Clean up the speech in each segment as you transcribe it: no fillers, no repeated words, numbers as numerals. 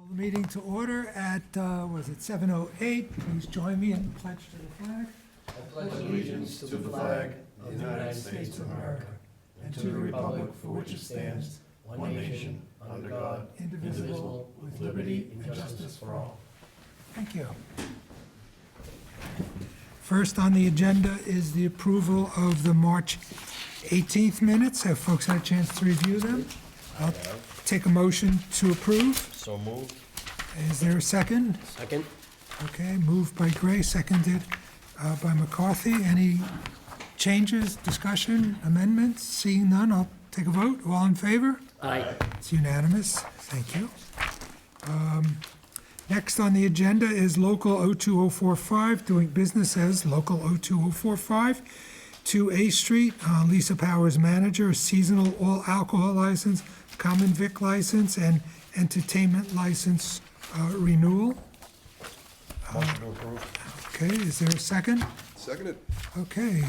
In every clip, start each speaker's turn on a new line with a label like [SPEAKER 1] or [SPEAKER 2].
[SPEAKER 1] The meeting to order at, was it 7:08? Please join me in the pledge to the flag.
[SPEAKER 2] I pledge allegiance to the flag of the United States of America and to the republic for which it stands, one nation, under God, indivisible, with liberty and justice for all.
[SPEAKER 1] Thank you. First on the agenda is the approval of the March 18th minutes. Have folks had a chance to review them? I'll take a motion to approve.
[SPEAKER 2] So moved.
[SPEAKER 1] Is there a second?
[SPEAKER 2] Second.
[SPEAKER 1] Okay, moved by Gray, seconded by McCarthy. Any changes, discussion, amendments? Seeing none, I'll take a vote. All in favor?
[SPEAKER 2] Aye.
[SPEAKER 1] It's unanimous. Thank you. Next on the agenda is Local 02045, doing business as Local 02045, 2 A Street. Lisa Powers, manager, seasonal all alcohol license, common vic license, and entertainment license renewal.
[SPEAKER 2] Motion to approve.
[SPEAKER 1] Okay, is there a second?
[SPEAKER 3] Seconded.
[SPEAKER 1] Okay,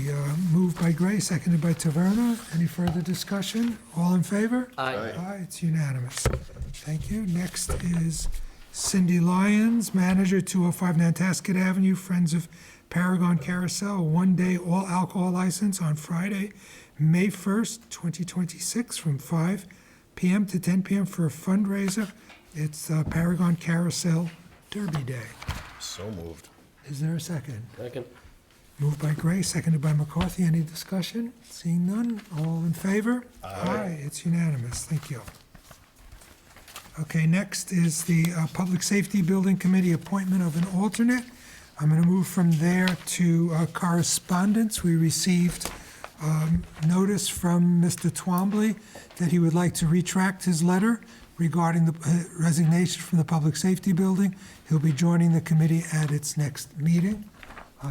[SPEAKER 1] moved by Gray, seconded by Taverna. Any further discussion? All in favor?
[SPEAKER 2] Aye.
[SPEAKER 1] Aye, it's unanimous. Thank you. Next is Cindy Lyons, manager, 205 Nantasket Avenue, Friends of Paragon Carousel, 1-day all alcohol license on Friday, May 1st, 2026, from 5 p.m. to 10 p.m. for a fundraiser. It's Paragon Carousel Derby Day.
[SPEAKER 2] So moved.
[SPEAKER 1] Is there a second?
[SPEAKER 2] Second.
[SPEAKER 1] Moved by Gray, seconded by McCarthy. Any discussion? Seeing none, all in favor? Aye. It's unanimous. Thank you. Okay, next is the Public Safety Building Committee appointment of an alternate. I'm going to move from there to correspondence. We received notice from Mr. Twombly that he would like to retract his letter regarding the resignation from the Public Safety Building. He'll be joining the committee at its next meeting.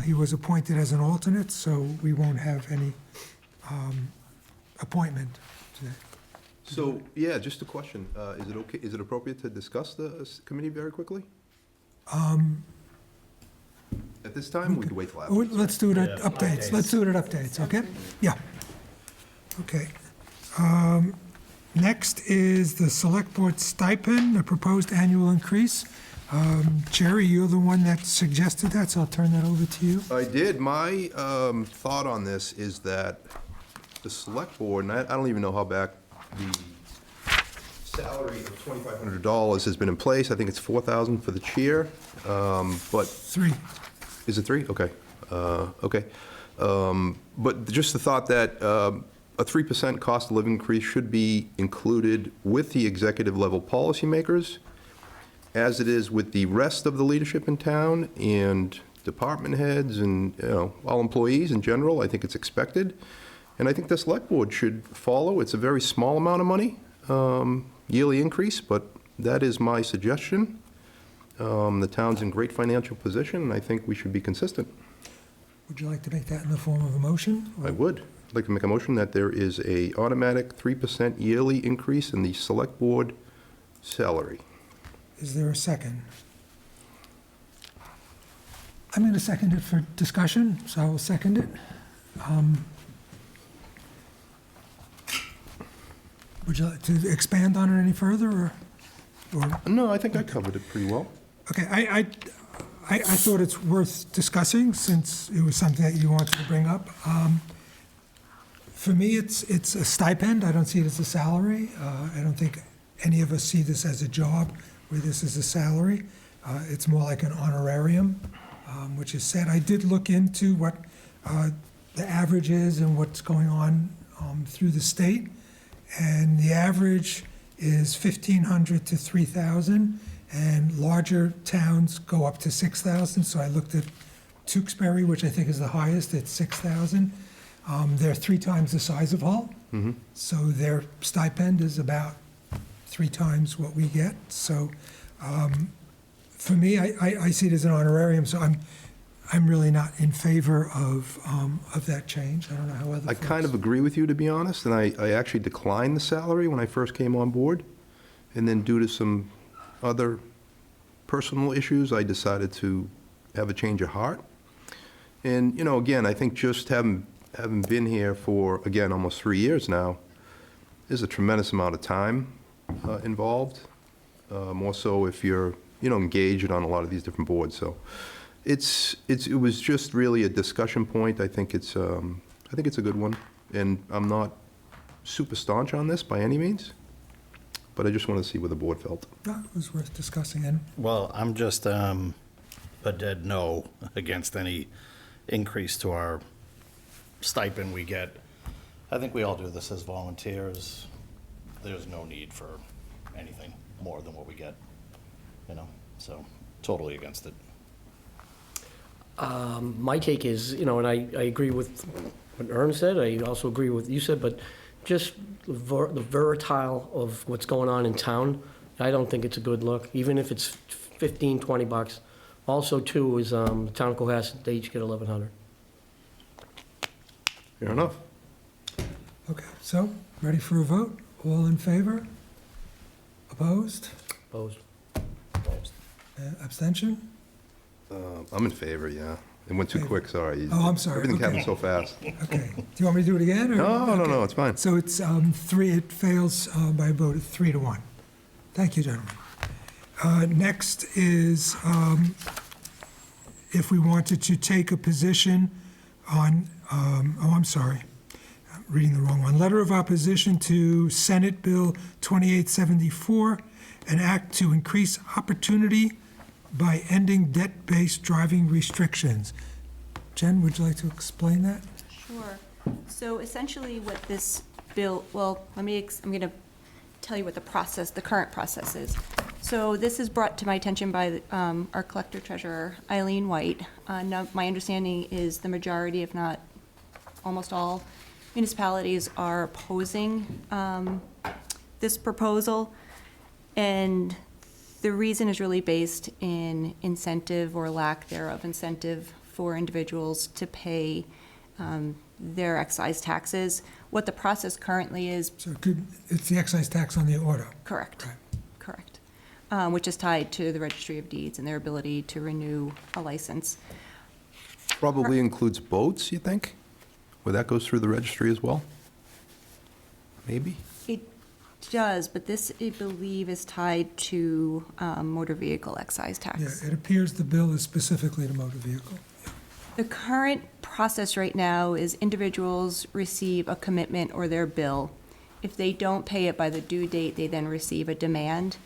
[SPEAKER 1] He was appointed as an alternate, so we won't have any appointment today.
[SPEAKER 3] So, yeah, just a question. Is it okay, is it appropriate to discuss the committee very quickly? At this time, we could wait till
[SPEAKER 1] Oh,
[SPEAKER 3] after.
[SPEAKER 1] let's do it at updates. Let's do it at updates, okay? Yeah. Okay. Next is the Select Board stipend, the proposed annual increase. Jerry, you're the one that suggested that, so I'll turn that over to you.
[SPEAKER 3] I did. My thought on this is that the select board, and I don't even know how back the salary of $2,500 has been in place. I think it's $4,000 for the chair, but
[SPEAKER 1] 3.
[SPEAKER 3] is it 3? Okay. Okay. But just the thought that a 3% cost of living increase should be included with the executive level policymakers, as it is with the rest of the leadership in town and department heads and, all employees in general. I think it's expected. And I think the select board should follow. It's a very small amount of money, yearly increase, but that is my suggestion. The town's in great financial position, and I think we should be consistent.
[SPEAKER 1] Would you like to make that in the form of a motion?
[SPEAKER 3] I would. I'd like to make a motion that there is a automatic 3% yearly increase in the select board salary.
[SPEAKER 1] Is there a second? I'm going to second it for discussion, so I will second it. Would you like to expand on it any further, or?
[SPEAKER 3] No, I think I covered it pretty well.
[SPEAKER 1] Okay, I thought it's worth discussing since it was something that you wanted to bring up. For me, it's a stipend. I don't see it as a salary. I don't think any of us see this as a job where this is a salary. It's more like an honorarium, which is said. I did look into what the average is and what's going on through the state, and the average is $1,500 to $3,000, and larger towns go up to $6,000. So I looked at Tewksbury, which I think is the highest, at $6,000. They're 3 times the size of Hull, so their stipend is about 3 times what we get. So for me, I see it as an honorarium, so I'm really not in favor of that change. I don't know how other
[SPEAKER 3] I
[SPEAKER 1] folks.
[SPEAKER 3] kind of agree with you, to be honest, and I actually declined the salary when I first came on board, and then due to some other personal issues, I decided to have a change of heart. And, again, I think just having been here for, again, almost 3 years now, there's a tremendous amount of time involved. more so if you're, engaged on a lot of these different boards. So it was just really a discussion point. I think it's a good one. And I'm not super staunch on this by any means, but I just want to see what the board felt.
[SPEAKER 1] Yeah, it was worth discussing, and
[SPEAKER 4] Well, I'm just a dead no against any increase to our stipend we get. I think we all do this as volunteers. There's no need for anything more than what we get, so totally against it.
[SPEAKER 5] My take is, and I agree with what Ern said, I also agree with what you said, but just the versatile of what's going on in town, I don't think it's a good look, even if it's $15, $20. Also, too, is the town of Cohasset, they each get $1,100.
[SPEAKER 3] Fair enough.
[SPEAKER 1] okay, so, ready for a vote? All in favor? Opposed?
[SPEAKER 5] Opposed?
[SPEAKER 1] Abstention?
[SPEAKER 3] I'm in favor, yeah. It went too
[SPEAKER 1] Favor.
[SPEAKER 3] quick, sorry.
[SPEAKER 1] Oh, I'm sorry,
[SPEAKER 3] Everything
[SPEAKER 1] okay.
[SPEAKER 3] happened so fast.
[SPEAKER 1] Okay, do you want me to do it again, or?
[SPEAKER 3] No,
[SPEAKER 1] Okay.
[SPEAKER 3] it's fine.
[SPEAKER 1] So it's it fails by a vote of 3-1. Thank you, gentlemen. Next is if we wanted to take a position on, I'm sorry, I'm reading the wrong one. Letter of opposition to Senate Bill 2874, an act to increase opportunity by ending debt-based driving restrictions. Jen, would you like to explain that?
[SPEAKER 6] Sure. So essentially what this bill, well, I'm going to tell you what the current process is. So this is brought to my attention by our collector treasurer, Eileen White. Now, my understanding is the majority, if not almost all, municipalities are opposing this proposal. And the reason is really based in incentive or lack thereof incentive for individuals to pay their excise taxes. What the process currently is,
[SPEAKER 1] So it's the excise tax on the auto.
[SPEAKER 6] correct,
[SPEAKER 1] Right.
[SPEAKER 6] correct, which is tied to the Registry of Deeds and their ability to renew a license.
[SPEAKER 3] Probably includes boats, you think? Where that goes through the registry as well? Maybe?
[SPEAKER 6] It does, but this, I believe, is tied to motor vehicle excise
[SPEAKER 1] Yeah,
[SPEAKER 6] tax.
[SPEAKER 1] it appears the bill is specifically to motor vehicle.
[SPEAKER 6] The current process right now is individuals receive a commitment or their bill. If they don't pay it by the due date, they then receive a demand.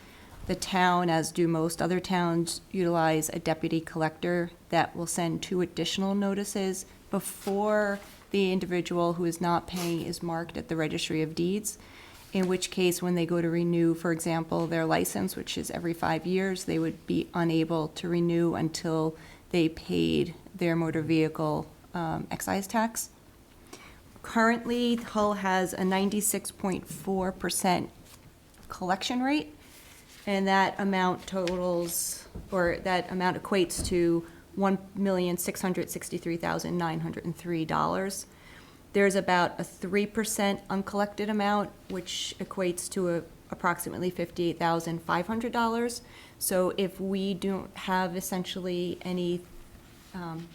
[SPEAKER 6] The town, as do most other towns, utilize a deputy collector that will send 2 additional notices before the individual who is not paying is marked at the Registry of Deeds, in which case, when they go to renew, for example, their license, which is every 5 years, they would be unable to renew until they paid their motor vehicle excise tax. Currently, Hull has a 96.4% collection rate, and that amount totals, or that amount equates to $1,663,903. There's about a 3% uncollected amount, which equates to approximately $58,500. So if we don't have essentially any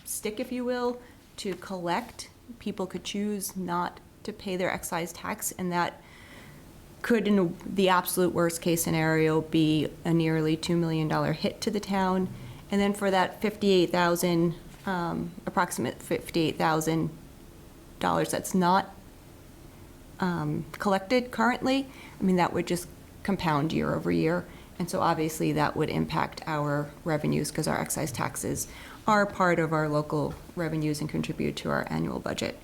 [SPEAKER 6] stick, if you will, to collect, people could choose not to pay their excise tax, and that could, in the absolute worst-case scenario, be a nearly $2 million hit to the town. And then for that approximate $58,000 that's not collected currently, that would just compound year over year. And so obviously that would impact our revenues, because our excise taxes are part of our local revenues and contribute to our annual budget.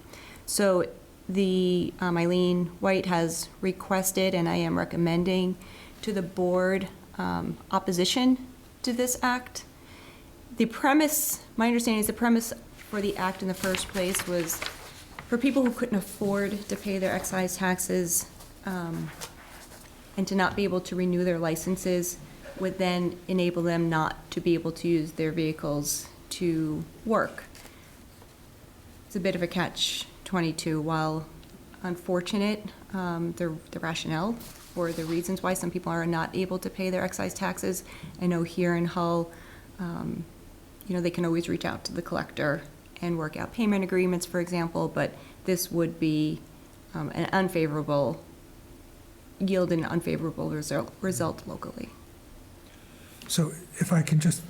[SPEAKER 6] So the Eileen White has requested, and I am recommending to the board, opposition to this act. The premise, my understanding is the premise for the act in the first place was for people who couldn't afford to pay their excise taxes and to not be able to renew their licenses would then enable them not to be able to use their vehicles to work. It's a bit of a catch-22. While unfortunate, the rationale or the reasons why some people are not able to pay their excise taxes, I know here in Hull, they can always reach out to the collector and work out payment agreements, for example, but this would be yield an unfavorable result locally.
[SPEAKER 1] So if I can just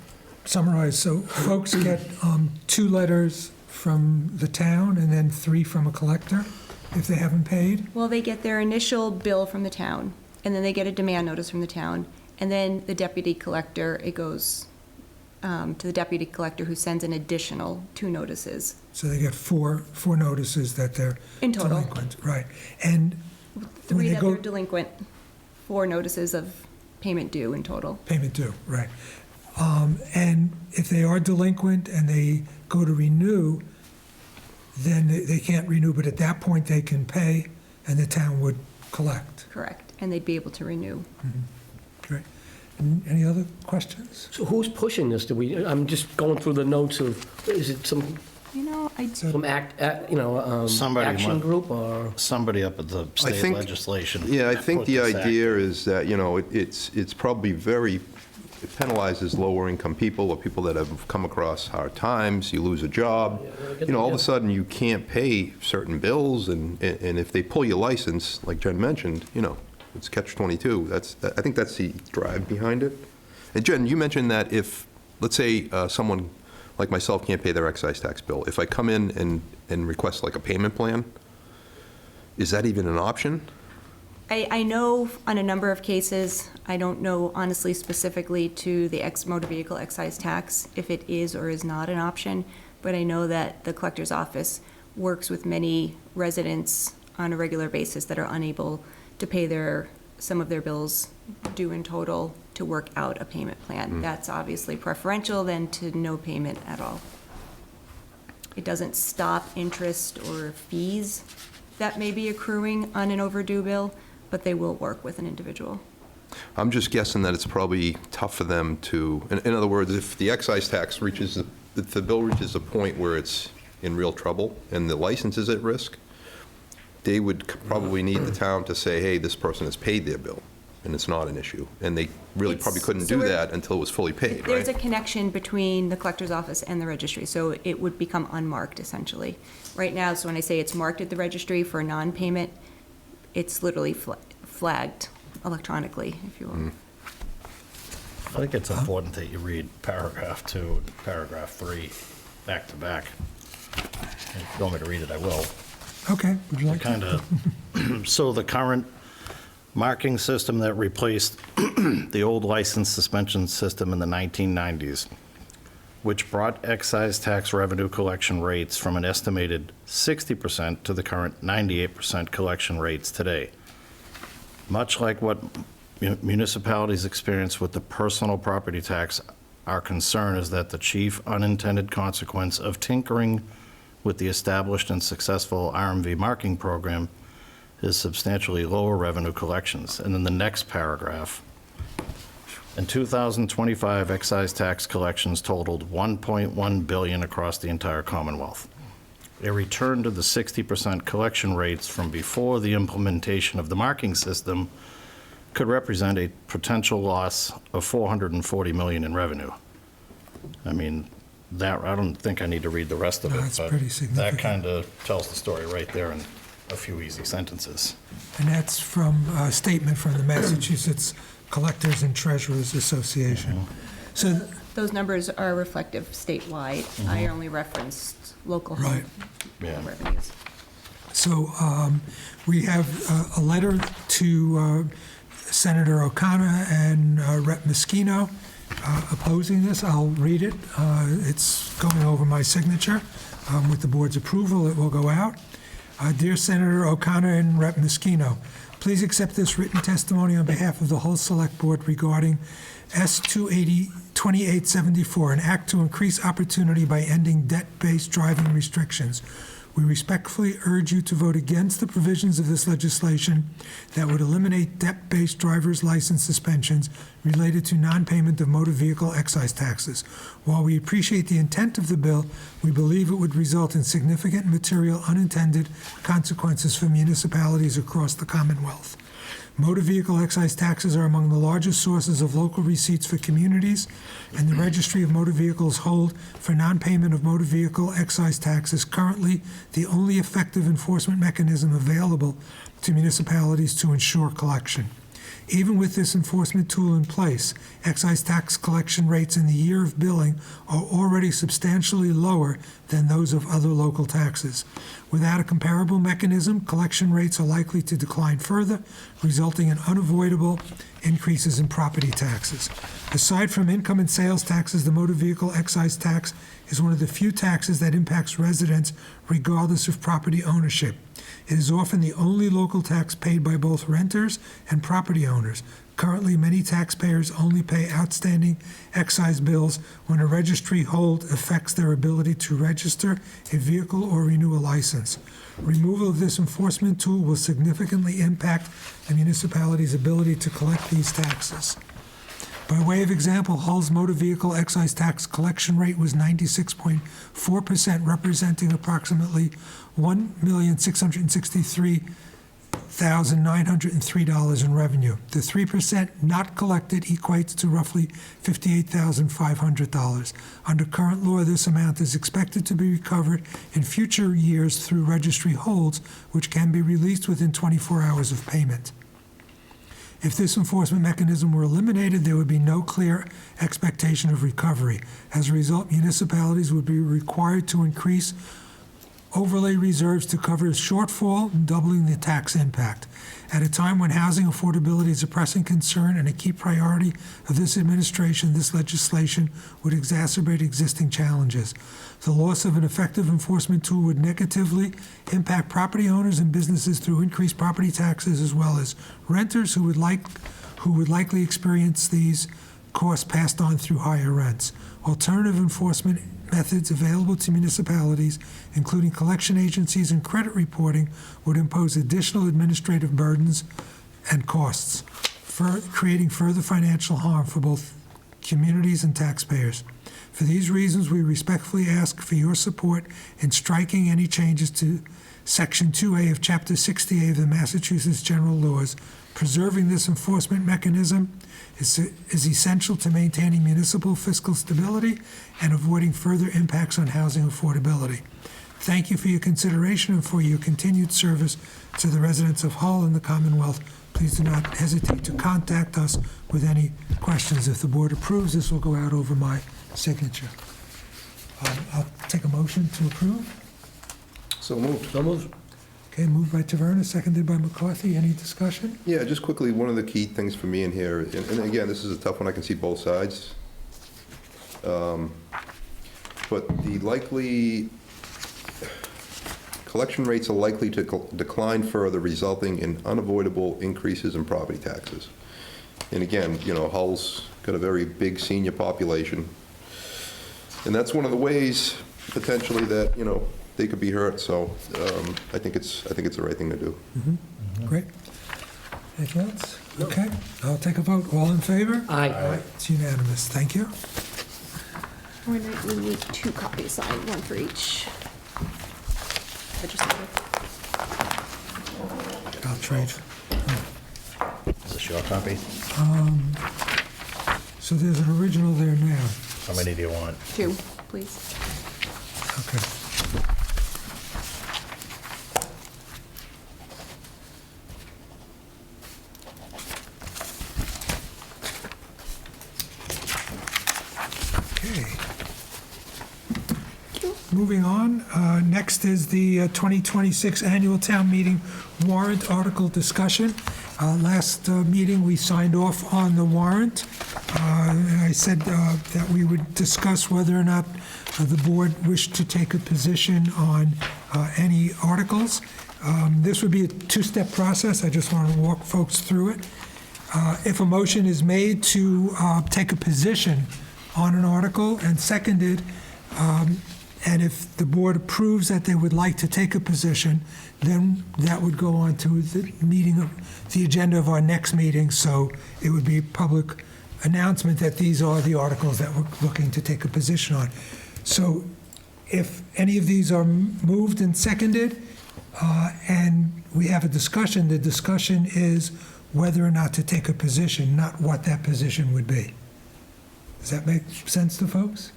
[SPEAKER 1] summarize, so folks get 2 letters from the town and then 3 from a collector if they haven't paid?
[SPEAKER 6] Well, they get their initial bill from the town, and then they get a demand notice from the town, and then the deputy collector, it goes to the deputy collector, who sends an additional 2 notices.
[SPEAKER 1] So they get four notices that they're
[SPEAKER 6] In total.
[SPEAKER 1] delinquent, right? And when
[SPEAKER 6] 3
[SPEAKER 1] they
[SPEAKER 6] that
[SPEAKER 1] go,
[SPEAKER 6] they're delinquent, 4 notices of payment due in total.
[SPEAKER 1] payment due, right? And if they are delinquent and they go to renew, then they can't renew, but at that point they can pay and the town would collect.
[SPEAKER 6] Correct, and they'd be able to renew.
[SPEAKER 1] Great. Any other questions?
[SPEAKER 5] So who's pushing this? I'm just going through the notes of, is it some
[SPEAKER 6] You know, I,
[SPEAKER 4] Somebody
[SPEAKER 5] action
[SPEAKER 4] might-
[SPEAKER 5] group or?
[SPEAKER 4] Somebody up at the state
[SPEAKER 3] think-
[SPEAKER 4] legislation.
[SPEAKER 3] Yeah, I think
[SPEAKER 4] put
[SPEAKER 3] the
[SPEAKER 4] this act.
[SPEAKER 3] idea is that, it's probably it penalizes lower-income people or people that have come across hard times, you lose a job. All of a sudden, you can't pay certain bills, and if they pull your license, like Jen mentioned, it's catch-22. I think that's the drive behind it. And Jen, you mentioned that if, let's say, someone like myself can't pay their excise tax bill, if I come in and request like a payment plan, is that even an option?
[SPEAKER 6] I know on a number of cases, I don't know honestly specifically to the motor vehicle excise tax, if it is or is not an option, but I know that the collector's office works with many residents on a regular basis that are unable to pay some of their bills due in total to work out a payment plan. That's obviously preferential than to no payment at all. It doesn't stop interest or fees that may be accruing on an overdue bill, but they will work with an individual.
[SPEAKER 3] I'm just guessing that it's probably tough for them to, in other words, if the excise tax reaches, if the bill reaches a point where it's in real trouble and the license is at risk, they would probably need the town to say, hey, this person has paid their bill, and it's not an issue. And they really probably couldn't
[SPEAKER 6] so
[SPEAKER 3] do
[SPEAKER 6] we're-
[SPEAKER 3] that until it was fully paid,
[SPEAKER 6] There's a
[SPEAKER 3] right?
[SPEAKER 6] connection between the collector's office and the registry, so it would become unmarked essentially. Right now, so when I say it's marked at the registry for non-payment, it's literally flagged electronically, if you will.
[SPEAKER 4] I think it's important that you read paragraph 2 and paragraph 3 back to back. If you want me to read it, I will.
[SPEAKER 1] Okay, would you like to?
[SPEAKER 4] Kind of, so the current marking system that replaced the old license suspension system in the 1990s, which brought excise tax revenue collection rates from an estimated 60% to the current 98% collection rates today. Much like what municipalities experience with the personal property tax, our concern is that the chief unintended consequence of tinkering with the established and successful RMV marking program is substantially lower revenue collections. And then the next paragraph, in 2025, excise tax collections totaled $1.1 billion across the entire Commonwealth. A return to the 60% collection rates from before the implementation of the marking system could represent a potential loss of $440 million in revenue. I mean, that, I don't think I need to read the rest of
[SPEAKER 1] No,
[SPEAKER 4] it,
[SPEAKER 1] it's
[SPEAKER 4] but
[SPEAKER 1] pretty significant.
[SPEAKER 4] that kind of tells the story right there in a few easy sentences.
[SPEAKER 1] And that's from a statement from the Massachusetts Collectors and Treasurers Association. So,
[SPEAKER 6] Those numbers are reflective statewide. I only referenced local home
[SPEAKER 1] Right.
[SPEAKER 4] Yeah.
[SPEAKER 6] revenues.
[SPEAKER 1] so we have a letter to Senator O'Connor and Rep. Moschino opposing this. I'll read it. It's going over my signature. With the board's approval, it will go out. Dear Senator O'Connor and Rep. Moschino, please accept this written testimony on behalf of the whole Select Board regarding S-2874, an act to increase opportunity by ending debt-based driving restrictions. We respectfully urge you to vote against the provisions of this legislation that would eliminate debt-based driver's license suspensions related to non-payment of motor vehicle excise taxes. While we appreciate the intent of the bill, we believe it would result in significant material unintended consequences for municipalities across the Commonwealth. Motor vehicle excise taxes are among the largest sources of local receipts for communities, and the Registry of Motor Vehicles hold for non-payment of motor vehicle excise taxes currently the only effective enforcement mechanism available to municipalities to ensure collection. Even with this enforcement tool in place, excise tax collection rates in the year of billing are already substantially lower than those of other local taxes. Without a comparable mechanism, collection rates are likely to decline further, resulting in unavoidable increases in property taxes. Aside from income and sales taxes, the motor vehicle excise tax is one of the few taxes that impacts residents regardless of property ownership. It is often the only local tax paid by both renters and property owners. Currently, many taxpayers only pay outstanding excise bills when a registry hold affects their ability to register a vehicle or renew a license. Removal of this enforcement tool will significantly impact a municipality's ability to collect these taxes. By way of example, Hull's motor vehicle excise tax collection rate was 96.4%, representing approximately $1,663,903 in revenue. The 3% not collected equates to roughly $58,500. Under current law, this amount is expected to be recovered in future years through registry holds, which can be released within 24 hours of payment. If this enforcement mechanism were eliminated, there would be no clear expectation of recovery. As a result, municipalities would be required to increase overlay reserves to cover a shortfall, doubling the tax impact. At a time when housing affordability is a pressing concern and a key priority of this administration, this legislation would exacerbate existing challenges. The loss of an effective enforcement tool would negatively impact property owners and businesses through increased property taxes, as well as renters who would likely experience these costs passed on through higher rents. Alternative enforcement methods available to municipalities, including collection agencies and credit reporting, would impose additional administrative burdens and costs, creating further financial harm for both communities and taxpayers. For these reasons, we respectfully ask for your support in striking any changes to Section 2A of Chapter 60A of the Massachusetts General Laws. Preserving this enforcement mechanism is essential to maintaining municipal fiscal stability and avoiding further impacts on housing affordability. Thank you for your consideration and for your continued service to the residents of Hull and the Commonwealth. Please do not hesitate to contact us with any questions. If the board approves, this will go out over my signature. I'll take a motion to approve.
[SPEAKER 3] So moved.
[SPEAKER 5] So moved.
[SPEAKER 1] Okay, moved by Taverna, seconded by McCarthy. Any discussion?
[SPEAKER 3] Yeah, just quickly, one of the key things for me in here, and again, this is a tough one, I can see both sides. But the likely, collection rates are likely to decline further, resulting in unavoidable increases in property taxes. And again, you know, Hull's got a very big senior population. And that's one of the ways, potentially, that, you know, they could be hurt, so I think it's the right thing to do.
[SPEAKER 1] Great. Anything else? Okay, I'll take a vote. All in favor?
[SPEAKER 5] Aye.
[SPEAKER 1] It's unanimous. Thank you.
[SPEAKER 6] We need 2 copies signed, one for each. Legislative.
[SPEAKER 1] I'll trade.
[SPEAKER 4] Is this your copy?
[SPEAKER 1] So there's an original there now.
[SPEAKER 4] How many do you want?
[SPEAKER 6] 2, please.
[SPEAKER 1] Okay. Okay. Moving on, next is the 2026 Annual Town Meeting warrant article discussion. Last meeting, we signed off on the warrant. And I said that we would discuss whether or not the board wished to take a position on any articles. This would be a 2-step process. I just want to walk folks through it. If a motion is made to take a position on an article and seconded, and if the board approves that they would like to take a position, then that would go on to the agenda of our next meeting, so it would be public announcement that these are the articles that we're looking to take a position on. So if any of these are moved and seconded, and we have a discussion, the discussion is whether or not to take a position, not what that position would be. Does that make sense to folks?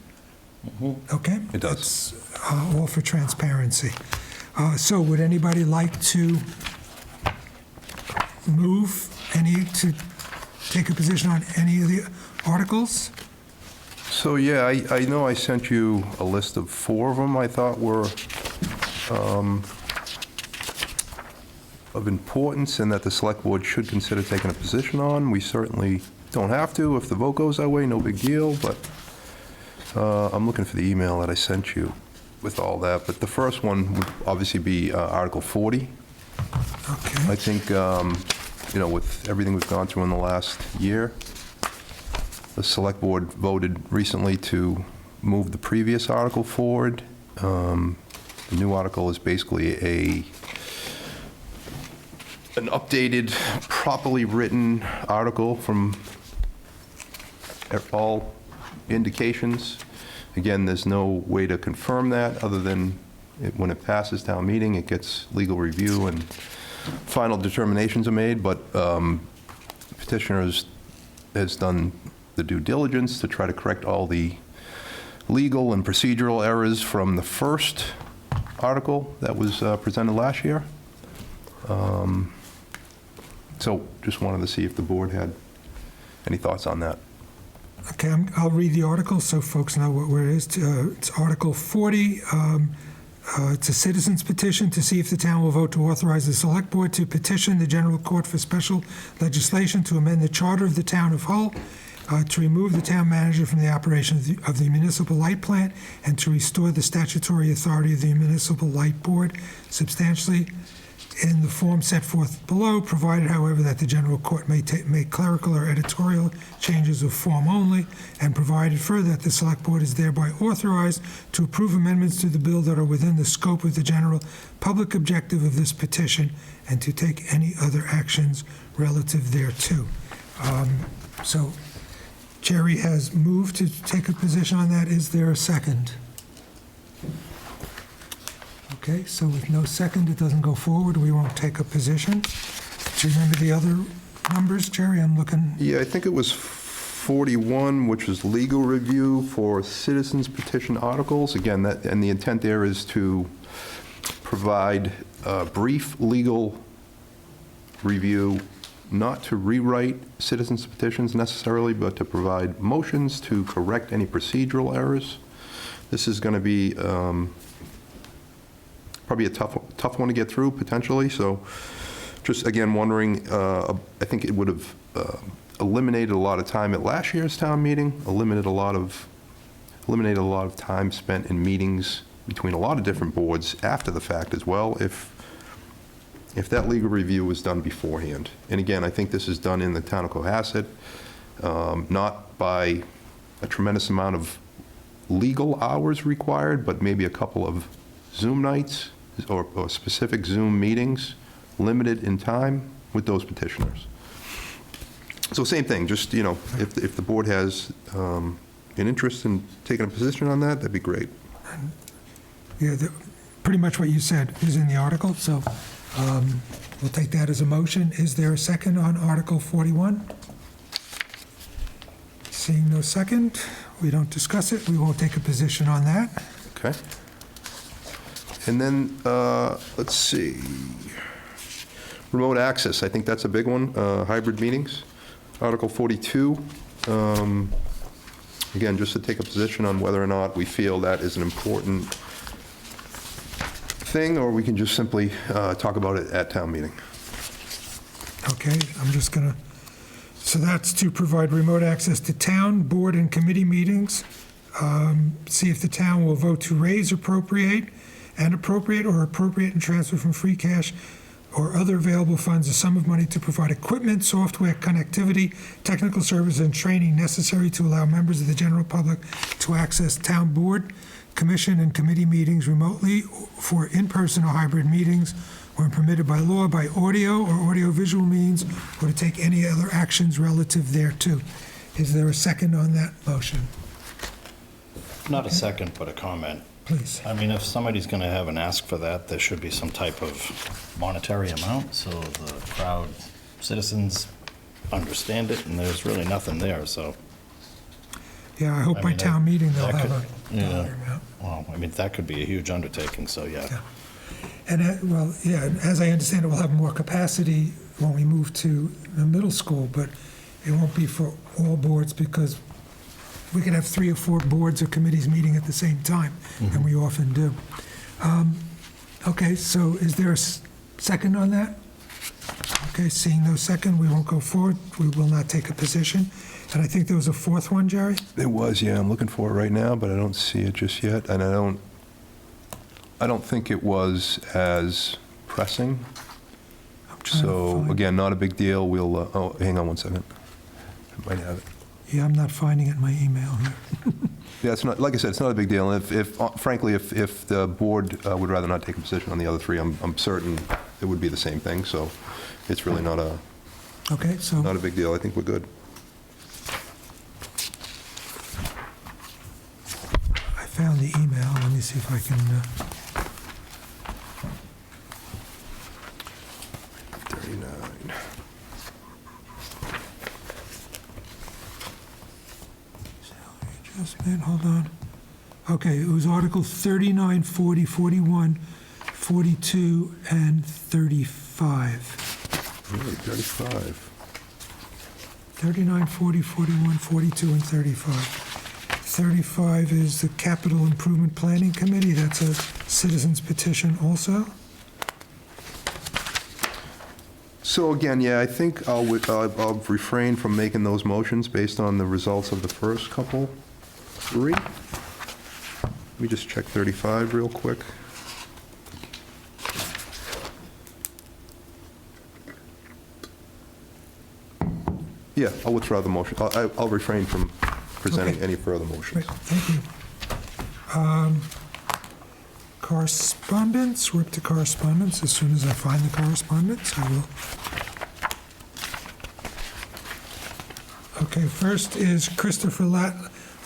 [SPEAKER 1] Okay?
[SPEAKER 3] It does.
[SPEAKER 1] That's all for transparency. So would anybody like to move to take a position on any of the articles?
[SPEAKER 3] So, yeah, I know I sent you a list of 4 of them I thought were of importance and that the select board should consider taking a position on. We certainly don't have to. If the vote goes that way, no big deal, but I'm looking for the email that I sent you with all that. But the first one would obviously be Article 40.
[SPEAKER 1] Okay.
[SPEAKER 3] I think, with everything we've gone through in the last year, the select board voted recently to move the previous article forward. The new article is basically an updated, properly written article from all indications. Again, there's no way to confirm that other than when it passes town meeting, it gets legal review and final determinations are made, but petitioners has done the due diligence to try to correct all the legal and procedural errors from the first article that was presented last year. So just wanted to see if the board had any thoughts on that.
[SPEAKER 1] Okay, I'll read the article so folks know where it is. It's Article 40. It's a citizen's petition to see if the town will vote to authorize the select board to petition the general court for special legislation to amend the charter of the town of Hull, to remove the town manager from the operation of the municipal light plant, and to restore the statutory authority of the municipal light board substantially in the form set forth below, provided, however, that the general court may make clerical or editorial changes of form only, and provided further that the select board is thereby authorized to approve amendments to the bill that are within the scope of the general public objective of this petition, and to take any other actions relative thereto. So Jerry has moved to take a position on that. Is there a second? Okay, so with no second, it doesn't go forward. We won't take a position. Do you remember the other numbers, Jerry? I'm looking.
[SPEAKER 3] Yeah, I think it was 41, which was legal review for citizens petition articles. Again, and the intent there is to provide a brief legal review, not to rewrite citizens petitions necessarily, but to provide motions to correct any procedural errors. This is going to be probably a tough one to get through, potentially. So just, again, wondering, I think it would have eliminated a lot of time at last year's town meeting, eliminated a lot of time spent in meetings between a lot of different boards after the fact as well, if that legal review was done beforehand. And again, I think this is done in the town of Cohasset, not by a tremendous amount of legal hours required, but maybe a couple of Zoom nights or specific Zoom meetings, limited in time with those petitioners. So same thing, just, if the board has an interest in taking a position on that, that'd be great.
[SPEAKER 1] Yeah, pretty much what you said is in the article, so we'll take that as a motion. Is there a second on Article 41? Seeing no second, we don't discuss it. We won't take a position on that.
[SPEAKER 3] Okay. And then, let's see, remote access, I think that's a big one, hybrid meetings. Article 42, again, just to take a position on whether or not we feel that is an important thing, or we can just simply talk about it at town meeting.
[SPEAKER 1] Okay, I'm just going to, so that's to provide remote access to town, board, and committee meetings. See if the town will vote to raise, appropriate and transfer from free cash or other available funds a sum of money to provide equipment, software, connectivity, technical services, and training necessary to allow members of the general public to access town board, commission, and committee meetings remotely for in-person or hybrid meetings when permitted by law, by audio or audio-visual means, or to take any other actions relative thereto. Is there a second on that motion?
[SPEAKER 4] Not a second, but a comment.
[SPEAKER 1] Please.
[SPEAKER 4] I mean, if somebody's going to have an ask for that, there should be some type of monetary amount, so the crowd, citizens understand it, and there's really nothing there, so.
[SPEAKER 1] Yeah, I hope
[SPEAKER 4] I
[SPEAKER 1] by
[SPEAKER 4] mean,
[SPEAKER 1] town meeting they'll
[SPEAKER 4] that
[SPEAKER 1] have a
[SPEAKER 4] could- yeah.
[SPEAKER 1] dollar amount.
[SPEAKER 4] Well, I mean, that could be a huge undertaking, so yeah.
[SPEAKER 1] Yeah. And, well, yeah, as I understand it, we'll have more capacity when we move to the middle school, but It won't be for all boards because we can have 3 or 4 boards or committees meeting at the same time, and we often do. Okay, so is there a second on that? Okay, seeing no second, we won't go forward. We will not take a position. And I think there was a 4th one, Jerry?
[SPEAKER 3] There was, yeah, I'm looking for it right now, but I don't see it just yet, and I don't think it was as pressing.
[SPEAKER 1] I'm trying to
[SPEAKER 3] So,
[SPEAKER 1] find-
[SPEAKER 3] again, not a big deal. We'll, oh, hang on one second. I might have it.
[SPEAKER 1] Yeah, I'm not finding it in my email here.
[SPEAKER 3] Yeah, it's not, like I said, it's not a big deal. If frankly, if the board would rather not take a position on the other 3, I'm certain it would be the same thing, so it's really not a
[SPEAKER 1] Okay, so,
[SPEAKER 3] big deal. I think we're good.
[SPEAKER 1] I found the email. Let me see if I can,
[SPEAKER 3] 39.
[SPEAKER 1] salary adjustment, hold on. Okay, it was Article 39, 40, 41, 42, and 35.
[SPEAKER 3] Really, 35.
[SPEAKER 1] 39, 40, 41, 42, and 35. 35 is the Capital Improvement Planning Committee. That's a citizen's petition also.
[SPEAKER 3] So again, yeah, I think I'll refrain from making those motions based on the results of the first couple 3. Let me just check 35 real quick. Yeah, I'll withdraw the motion. I'll refrain from presenting
[SPEAKER 1] Okay.
[SPEAKER 3] any further
[SPEAKER 1] Great,
[SPEAKER 3] motions.
[SPEAKER 1] thank you. Correspondence, we're up to correspondence. As soon as I find the correspondence, I will. Okay, first is Christopher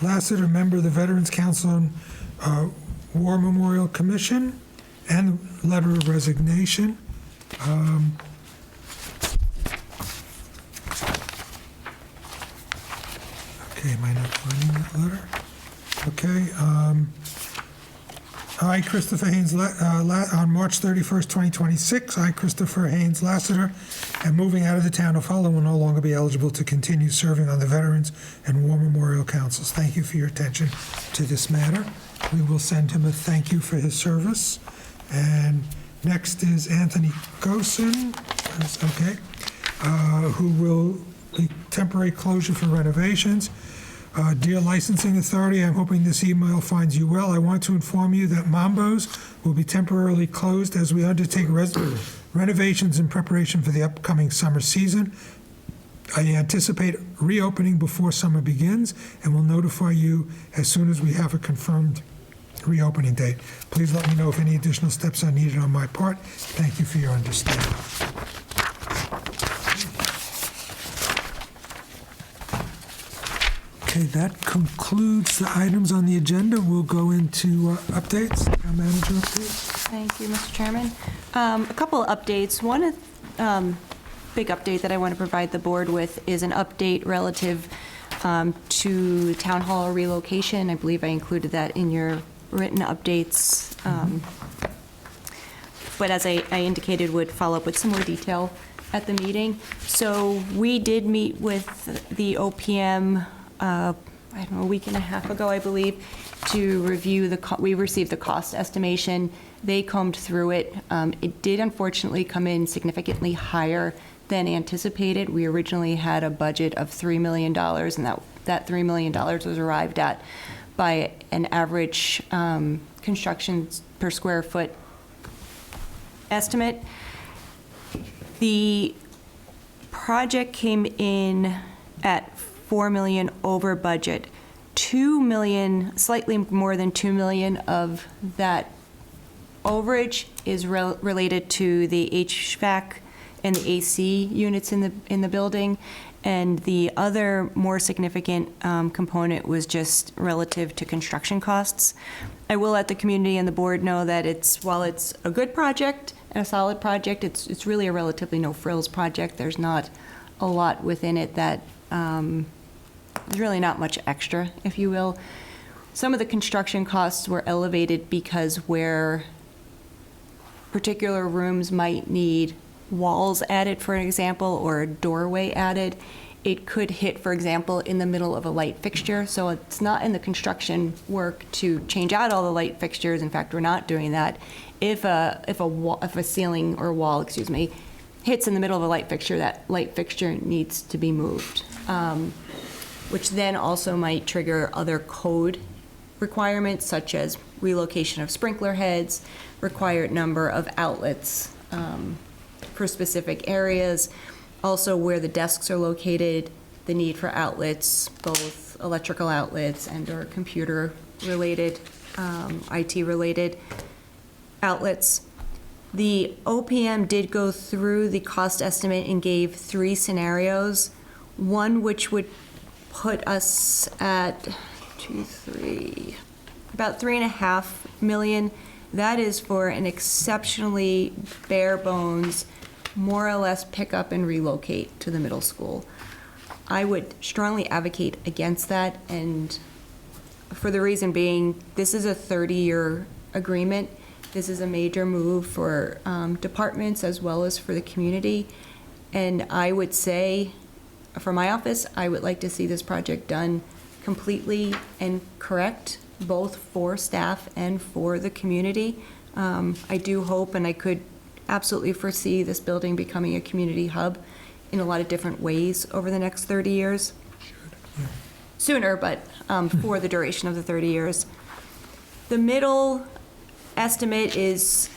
[SPEAKER 1] Lassiter, member of the Veterans Council on War Memorial Commission, and letter of resignation. Okay, am I not finding that letter? Okay, I, Christopher Haynes, on March 31st, 2026, I, Christopher Haynes Lassiter, am moving out of the town of Hull and will no longer be eligible to continue serving on the Veterans and War Memorial Councils. Thank you for your attention to this matter. We will send him a thank you for his service. And next is Anthony Gosen, okay, who will be temporary closure for renovations. Dear Licensing Authority, I'm hoping this email finds you well. I want to inform you that Mambo's will be temporarily closed as we undertake renovations in preparation for the upcoming summer season. I anticipate reopening before summer begins and will notify you as soon as we have a confirmed reopening date. Please let me know if any additional steps are needed on my part. Thank you for your understanding. Okay, that concludes the items on the agenda. We'll go into updates, town manager updates.
[SPEAKER 6] Thank you, Mr. Chairman. A couple of updates. One big update that I want to provide the board with is an update relative to town hall relocation. I believe I included that in your written updates. But as I indicated, would follow up with some more detail at the meeting. So we did meet with the OPM, I don't know, a week and a half ago, I believe, to review we received the cost estimation. They combed through it. It did unfortunately come in significantly higher than anticipated. We originally had a budget of $3 million, and that $3 million was arrived at by an average construction per square foot estimate. The project came in at $4 million over budget. $2 million, slightly more than $2 million of that overage is related to the HVAC and the AC units in the building, and the other more significant component was just relative to construction costs. I will let the community and the board know that while it's a good project and a solid project, it's really a relatively no-frills project. There's not a lot within it that there's really not much extra, if you will. Some of the construction costs were elevated because where particular rooms might need walls added, for example, or a doorway added, it could hit, for example, in the middle of a light fixture. So it's not in the construction work to change out all the light fixtures. In fact, we're not doing that. If a ceiling or wall, excuse me, hits in the middle of a light fixture, that light fixture needs to be moved, which then also might trigger other code requirements, such as relocation of sprinkler heads, required number of outlets for specific areas, also where the desks are located, the need for outlets, both electrical outlets and/or computer-related, IT-related outlets. The OPM did go through the cost estimate and gave 3 scenarios, one which would put us at about $3.5 million. That is for an exceptionally bare bones, more or less pick up and relocate to the middle school. I would strongly advocate against that, and for the reason being, this is a 30-year agreement. This is a major move for departments as well as for the community. And I would say, for my office, I would like to see this project done completely and correct, both for staff and for the community. I do hope, and I could absolutely foresee this building becoming a community hub in a lot of different ways over the next 30 years. Sooner, but for the duration of the 30 years. The middle estimate is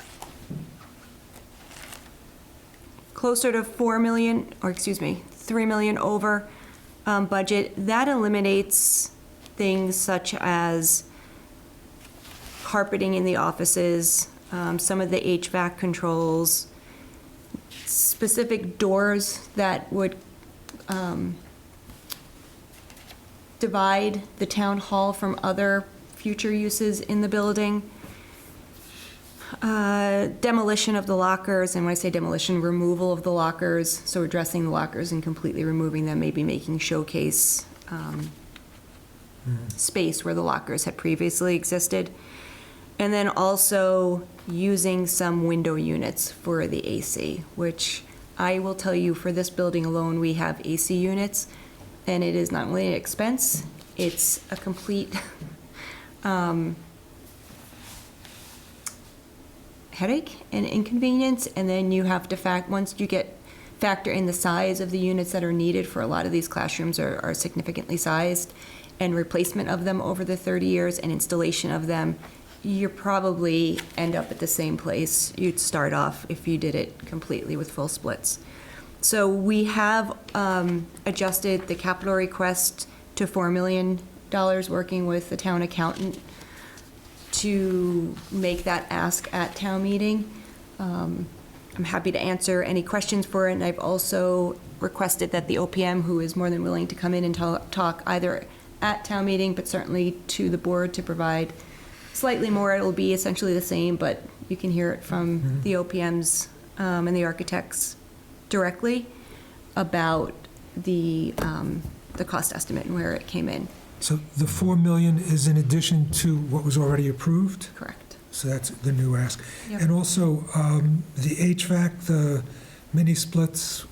[SPEAKER 6] closer to 4 million, or excuse me, 3 million over budget. That eliminates things such as carpeting in the offices, some of the HVAC controls, specific doors that would divide the town hall from other future uses in the building. Demolition of the lockers, and when I say demolition, removal of the lockers, so addressing the lockers and completely removing them, maybe making showcase space where the lockers had previously existed. And then also using some window units for the AC, which I will tell you, for this building alone, we have AC units, and it is not only an expense, it's a complete headache and inconvenience. And then you have to once you factor in the size of the units that are needed, for a lot of these classrooms are significantly sized, and replacement of them over the 30 years and installation of them, you probably end up at the same place you'd start off if you did it completely with full splits. So we have adjusted the capital request to $4 million, working with the town accountant to make that ask at town meeting. I'm happy to answer any questions for it, and I've also requested that the OPM, who is more than willing to come in and talk either at town meeting, but certainly to the board, to provide slightly more. It'll be essentially the same, but you can hear it from the OPMs and the architects directly about the cost estimate and where it came in.
[SPEAKER 1] So the 4 million is in addition to what was already approved?
[SPEAKER 6] Correct.
[SPEAKER 1] So that's the new ask.
[SPEAKER 6] Yep.
[SPEAKER 1] And also, the HVAC, the mini splits,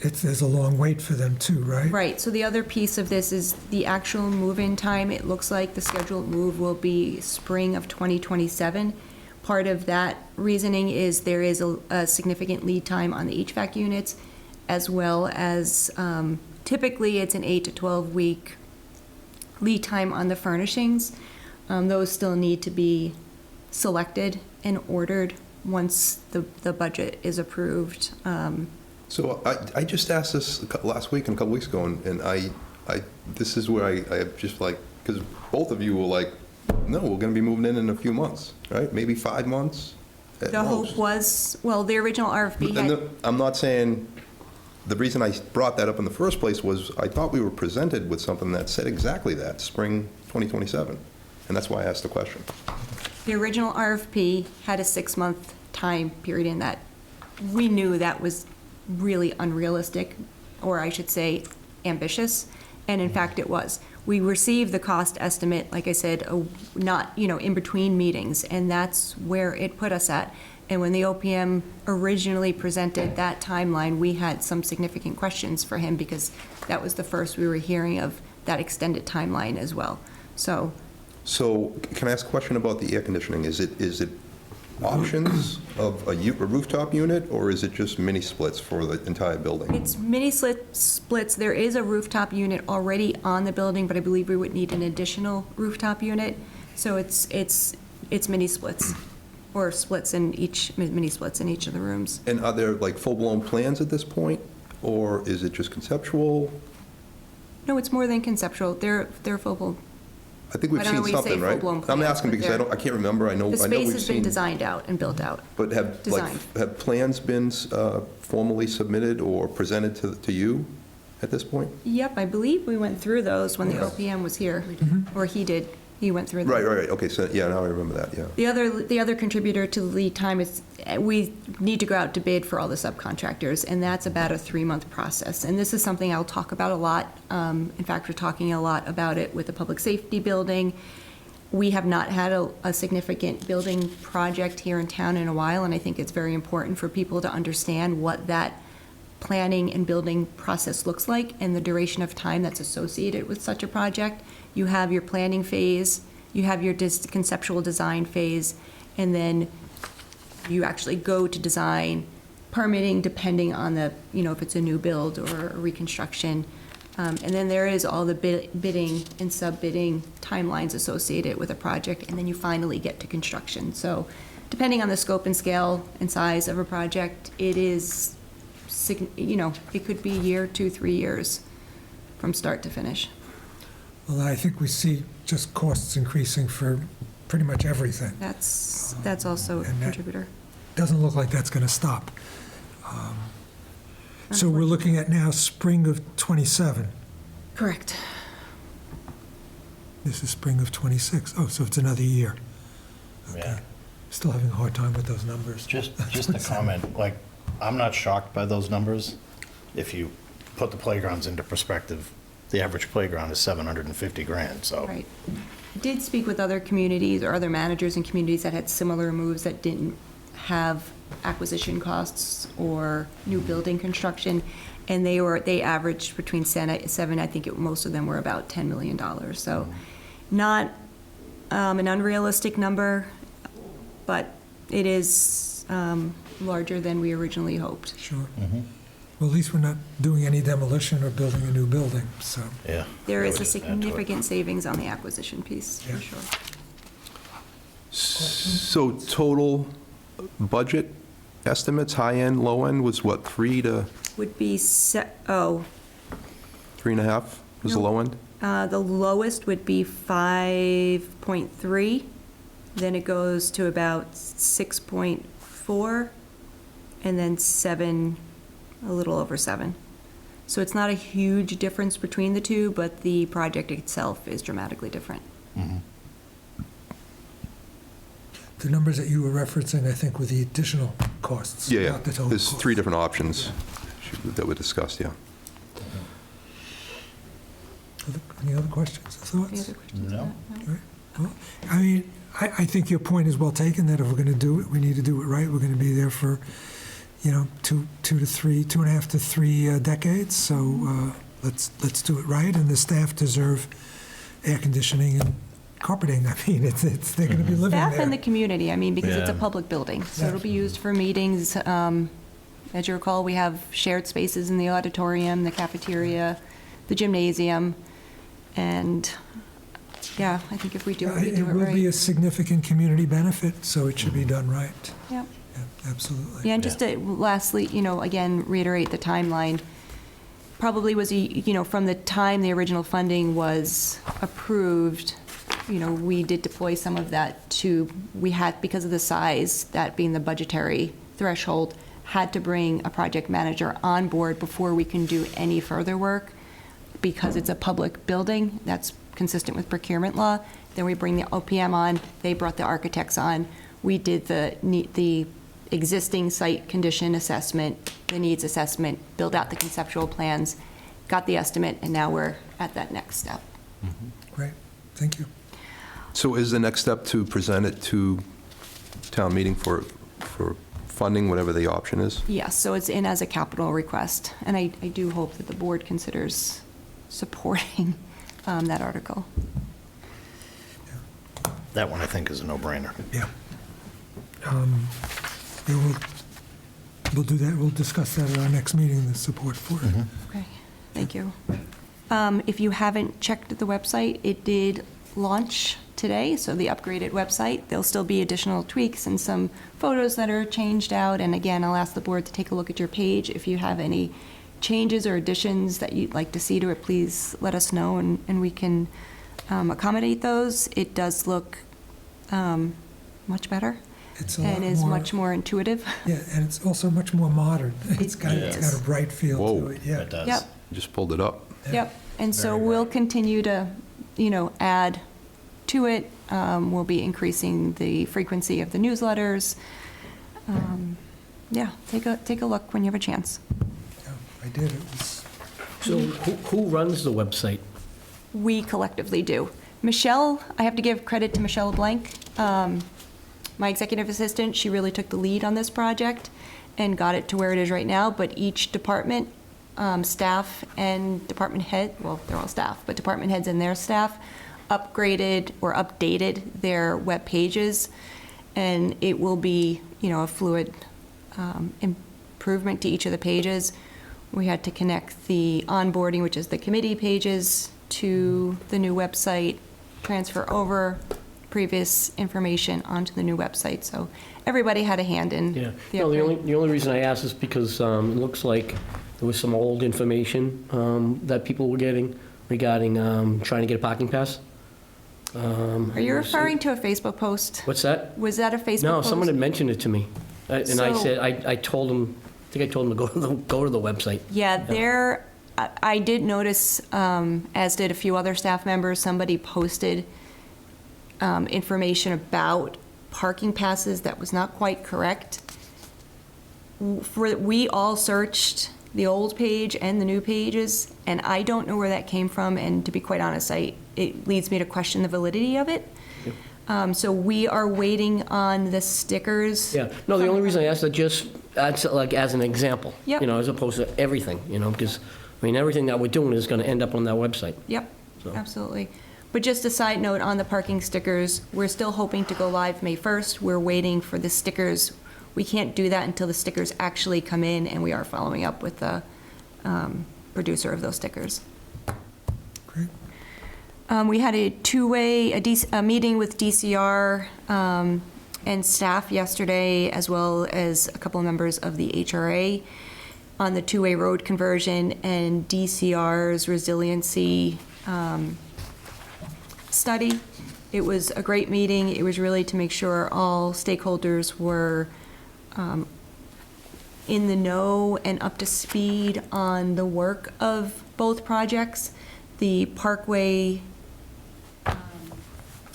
[SPEAKER 1] there's a long wait for them too, right?
[SPEAKER 6] Right, so the other piece of this is the actual move-in time. It looks like the scheduled move will be spring of 2027. Part of that reasoning is there is a significant lead time on the HVAC units, as well as typically it's an 8 to 12 week lead time on the furnishings. Those still need to be selected and ordered once the budget is approved.
[SPEAKER 3] So I just asked this last week and a couple weeks ago, and this is where I just like, because both of you were like, no, we're going to be moving in a few months, right? Maybe 5 months at
[SPEAKER 6] The
[SPEAKER 3] most.
[SPEAKER 6] hope was, well, the original RFP
[SPEAKER 3] And
[SPEAKER 6] had,
[SPEAKER 3] I'm not saying, the reason I brought that up in the first place was I thought we were presented with something that said exactly that, spring 2027. And that's why I asked the question.
[SPEAKER 6] the original RFP had a 6-month time period in that. We knew that was really unrealistic, or I should say ambitious, and in fact it was. We received the cost estimate, like I said, not, in between meetings, and that's where it put us at. And when the OPM originally presented that timeline, we had some significant questions for him because that was the first we were hearing of that extended timeline as well. So,
[SPEAKER 3] Can I ask a question about the air conditioning? Is it options of a rooftop unit, or is it just mini splits for the entire building?
[SPEAKER 6] it's mini splits. There is a rooftop unit already on the building, but I believe we would need an additional rooftop unit. So it's mini splits, or splits in each, mini splits in each of the rooms.
[SPEAKER 3] And are there like full-blown plans at this point, or is it just conceptual?
[SPEAKER 6] No, it's more than conceptual. They're full.
[SPEAKER 3] I think we've
[SPEAKER 6] I don't know
[SPEAKER 3] seen
[SPEAKER 6] when you say
[SPEAKER 3] something, right?
[SPEAKER 6] full-blown
[SPEAKER 3] I'm
[SPEAKER 6] plans,
[SPEAKER 3] asking
[SPEAKER 6] but
[SPEAKER 3] because
[SPEAKER 6] they're-
[SPEAKER 3] I can't remember. I know
[SPEAKER 6] The
[SPEAKER 3] we've
[SPEAKER 6] space has been
[SPEAKER 3] seen.
[SPEAKER 6] designed out and built out.
[SPEAKER 3] But
[SPEAKER 6] designed.
[SPEAKER 3] have plans been formally submitted or presented to you at this point?
[SPEAKER 6] Yep, I believe we went through those when the OPM was here, or he did. He went through them.
[SPEAKER 3] Right. Okay, so, yeah, now I remember that, yeah.
[SPEAKER 6] The other contributor to the lead time is, we need to go out to bid for all the subcontractors, and that's about a 3-month process. And this is something I'll talk about a lot. In fact, we're talking a lot about it with the public safety building. We have not had a significant building project here in town in a while, and I think it's very important for people to understand what that planning and building process looks like and the duration of time that's associated with such a project. You have your planning phase, you have your conceptual design phase, and then you actually go to design, permitting depending on the, if it's a new build or a reconstruction. And then there is all the bidding and sub-bidding timelines associated with a project, and then you finally get to construction. So depending on the scope and scale and size of a project, it is, it could be a year, 2, 3 years from start to finish.
[SPEAKER 1] Well, I think we see just costs increasing for pretty much everything.
[SPEAKER 6] That's also a
[SPEAKER 1] And that-
[SPEAKER 6] contributor.
[SPEAKER 1] Doesn't look like that's going to stop. So we're looking at now spring of '27.
[SPEAKER 6] Correct.
[SPEAKER 1] This is spring of '26. Oh, so it's another year.
[SPEAKER 4] Yeah.
[SPEAKER 1] Still having a hard time with those numbers.
[SPEAKER 4] Just a comment, like, I'm not shocked by those numbers. If you put the playgrounds into perspective, the average playground is 750 grand, so.
[SPEAKER 6] Right. I did speak with other communities or other managers in communities that had similar moves that didn't have acquisition costs or new building construction, and they averaged between seven, I think most of them were about $10 million. So not an unrealistic number, but it is larger than we originally hoped.
[SPEAKER 1] Sure. Well, at least we're not doing any demolition or building a new building, so.
[SPEAKER 4] Yeah.
[SPEAKER 6] There is a
[SPEAKER 4] Add to it.
[SPEAKER 6] significant savings on the acquisition piece,
[SPEAKER 1] Yeah.
[SPEAKER 6] for sure.
[SPEAKER 3] So total budget estimates, high end, low end, was what, 3 to
[SPEAKER 6] Would be,
[SPEAKER 3] 3.5 was the
[SPEAKER 6] No.
[SPEAKER 3] low end?
[SPEAKER 6] the lowest would be 5.3, then it goes to about 6.4, and then 7, a little over 7. So it's not a huge difference between the two, but the project itself is dramatically different.
[SPEAKER 1] The numbers that you were referencing, I think, were the additional costs,
[SPEAKER 3] Yeah,
[SPEAKER 1] not the total
[SPEAKER 3] there's
[SPEAKER 1] cost.
[SPEAKER 3] 3 different options that were discussed, yeah.
[SPEAKER 1] Any other questions or thoughts?
[SPEAKER 6] Any other questions?
[SPEAKER 4] No.
[SPEAKER 1] Well, I mean, I think your point is well taken, that if we're going to do it, we need to do it right. We're going to be there for, 2.5 to 3 decades, so let's do it right, and the staff deserve air conditioning and carpeting. I mean, they're going to be living there.
[SPEAKER 6] Staff and the community, because it's a
[SPEAKER 4] Yeah.
[SPEAKER 6] public building, so
[SPEAKER 1] Yeah.
[SPEAKER 6] it'll be used for meetings. As you recall, we have shared spaces in the auditorium, the cafeteria, the gymnasium, and, yeah, I think if we do it, we
[SPEAKER 1] It
[SPEAKER 6] do it
[SPEAKER 1] will be a
[SPEAKER 6] right.
[SPEAKER 1] significant community benefit, so it should be done right.
[SPEAKER 6] Yep.
[SPEAKER 1] Yeah, absolutely.
[SPEAKER 6] Yeah, and just to lastly, again, reiterate the timeline, probably was, from the time the original funding was approved, we did deploy some of that we had, because of the size, that being the budgetary threshold, had to bring a project manager on board before we can do any further work, because it's a public building, that's consistent with procurement law. Then we bring the OPM on, they brought the architects on, we did the existing site condition assessment, the needs assessment, build out the conceptual plans, got the estimate, and now we're at that next step.
[SPEAKER 1] Great, thank you.
[SPEAKER 3] So is the next step to present it to town meeting for funding, whatever the option is?
[SPEAKER 6] Yes, so it's in as a capital request, and I do hope that the board considers supporting that article.
[SPEAKER 4] That one, I think, is a no-brainer.
[SPEAKER 1] Yeah. Yeah, we'll do that, we'll discuss that at our next meeting, the support for it.
[SPEAKER 6] Okay, thank you. If you haven't checked the website, it did launch today, so the upgraded website. There'll still be additional tweaks and some photos that are changed out, and again, I'll ask the board to take a look at your page. If you have any changes or additions that you'd like to see to it, please let us know, and we can accommodate those. It does look much better.
[SPEAKER 1] It's a lot
[SPEAKER 6] And is
[SPEAKER 1] more-
[SPEAKER 6] much more intuitive.
[SPEAKER 1] Yeah, and it's also much more modern. It's got
[SPEAKER 6] is.
[SPEAKER 1] a bright feel
[SPEAKER 3] Whoa.
[SPEAKER 1] to it, yeah.
[SPEAKER 4] It does.
[SPEAKER 6] Yep,
[SPEAKER 3] Just pulled it up.
[SPEAKER 6] yep. And so
[SPEAKER 4] Very
[SPEAKER 6] we'll continue to, add to it. We'll be increasing the frequency of the newsletters. Yeah, take a look when you have a chance.
[SPEAKER 1] Yeah, I did, it was,
[SPEAKER 5] So who runs the website?
[SPEAKER 6] We collectively do. Michelle, I have to give credit to Michelle Blank, my executive assistant. She really took the lead on this project and got it to where it is right now, but each department, staff and department head, well, they're all staff, but department heads and their staff upgraded or updated their web pages, and it will be, a fluid improvement to each of the pages. We had to connect the onboarding, which is the committee pages, to the new website, transfer over previous information onto the new website. So everybody had a hand in
[SPEAKER 5] Yeah.
[SPEAKER 6] the
[SPEAKER 5] No,
[SPEAKER 6] upgrade.
[SPEAKER 5] the only reason I asked is because it looks like there was some old information that people were getting regarding trying to get a parking pass.
[SPEAKER 6] Are you referring to a Facebook post?
[SPEAKER 5] What's that?
[SPEAKER 6] Was that a Facebook post?
[SPEAKER 5] No, someone had mentioned it to me. And I
[SPEAKER 6] So-
[SPEAKER 5] said, I told him, I think I told him to go to the website.
[SPEAKER 6] Yeah, I did notice, as did a few other staff members, somebody posted information about parking passes that was not quite correct. We all searched the old page and the new pages, and I don't know where that came from, and to be quite honest, it leads me to question the validity of it. So we are waiting on the stickers.
[SPEAKER 5] Yeah, no, the only reason I asked that just, like, as an example.
[SPEAKER 6] Yep.
[SPEAKER 5] As opposed to everything, because, everything that we're doing is going to end up on that website.
[SPEAKER 6] Yep,
[SPEAKER 5] So-
[SPEAKER 6] absolutely. But just a side note on the parking stickers, we're still hoping to go live May 1st. We're waiting for the stickers. We can't do that until the stickers actually come in, and we are following up with the producer of those stickers.
[SPEAKER 1] great.
[SPEAKER 6] We had a two-way, a meeting with DCR and staff yesterday, as well as a couple of members of the HRA on the two-way road conversion and DCR's resiliency study. It was a great meeting. It was really to make sure all stakeholders were in the know and up to speed on the work of both projects. The Parkway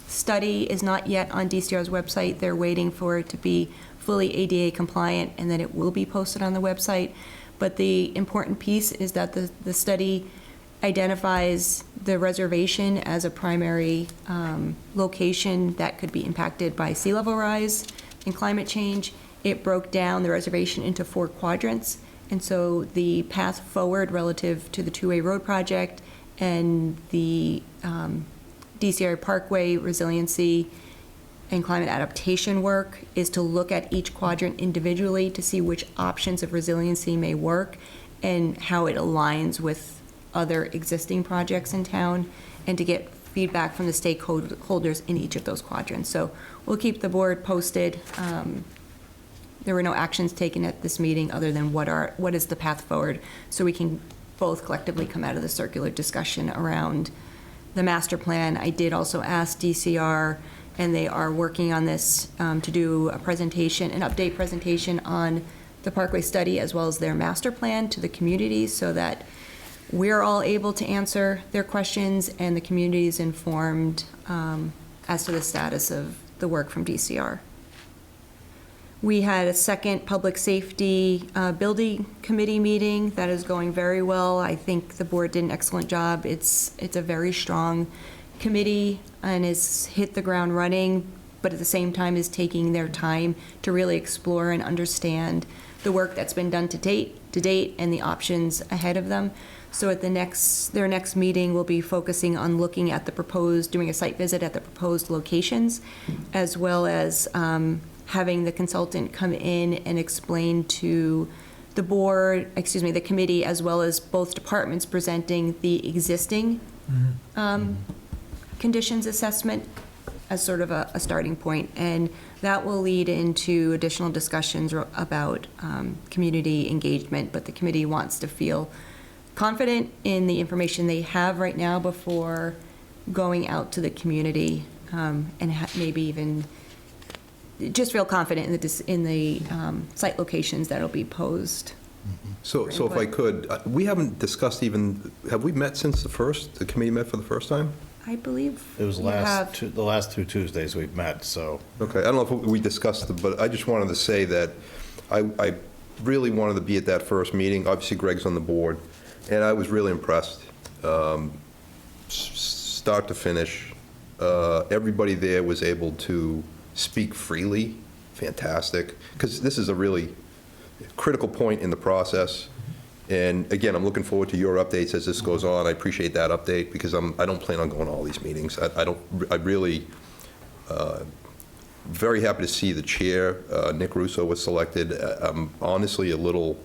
[SPEAKER 6] study is not yet on DCR's website. They're waiting for it to be fully ADA compliant, and then it will be posted on the website. But the important piece is that the study identifies the reservation as a primary location that could be impacted by sea level rise and climate change. It broke down the reservation into 4 quadrants, and so the path forward relative to the two-way road project and the DCR Parkway resiliency and climate adaptation work is to look at each quadrant individually to see which options of resiliency may work and how it aligns with other existing projects in town, and to get feedback from the stakeholders in each of those quadrants. So we'll keep the board posted. There were no actions taken at this meeting other than what is the path forward, so we can both collectively come out of the circular discussion around the master plan. I did also ask DCR, and they are working on this to do a presentation, an update presentation on the Parkway study as well as their master plan to the community, so that we're all able to answer their questions and the community is informed as to the status of the work from DCR. We had a second public safety building committee meeting that is going very well. I think the board did an excellent job. It's a very strong committee and has hit the ground running. but at the same time is taking their time to really explore and understand the work that's been done to date and the options ahead of them. So at their next meeting, we'll be focusing on looking at doing a site visit at the proposed locations, as well as having the consultant come in and explain to the committee, as well as both departments presenting the existing conditions assessment as sort of a starting point. And that will lead into additional discussions about community engagement, but the committee wants to feel confident in the information they have right now before going out to the community, and maybe even just feel confident in the site locations that'll be posed.
[SPEAKER 3] So if I could, we haven't discussed have we met since the committee met for the first time?
[SPEAKER 6] I believe
[SPEAKER 4] It was
[SPEAKER 6] you have.
[SPEAKER 4] the last 2 Tuesdays we've met, so.
[SPEAKER 3] Okay, I don't know if we discussed it, but I just wanted to say that I really wanted to be at that first meeting. Obviously, Greg's on the board, and I was really impressed. Start to finish, everybody there was able to speak freely. Fantastic, because this is a really critical point in the process. And again, I'm looking forward to your updates as this goes on. I appreciate that update, because I don't plan on going to all these meetings. I really, very happy to see the chair, Nick Russo, was selected. I'm honestly a little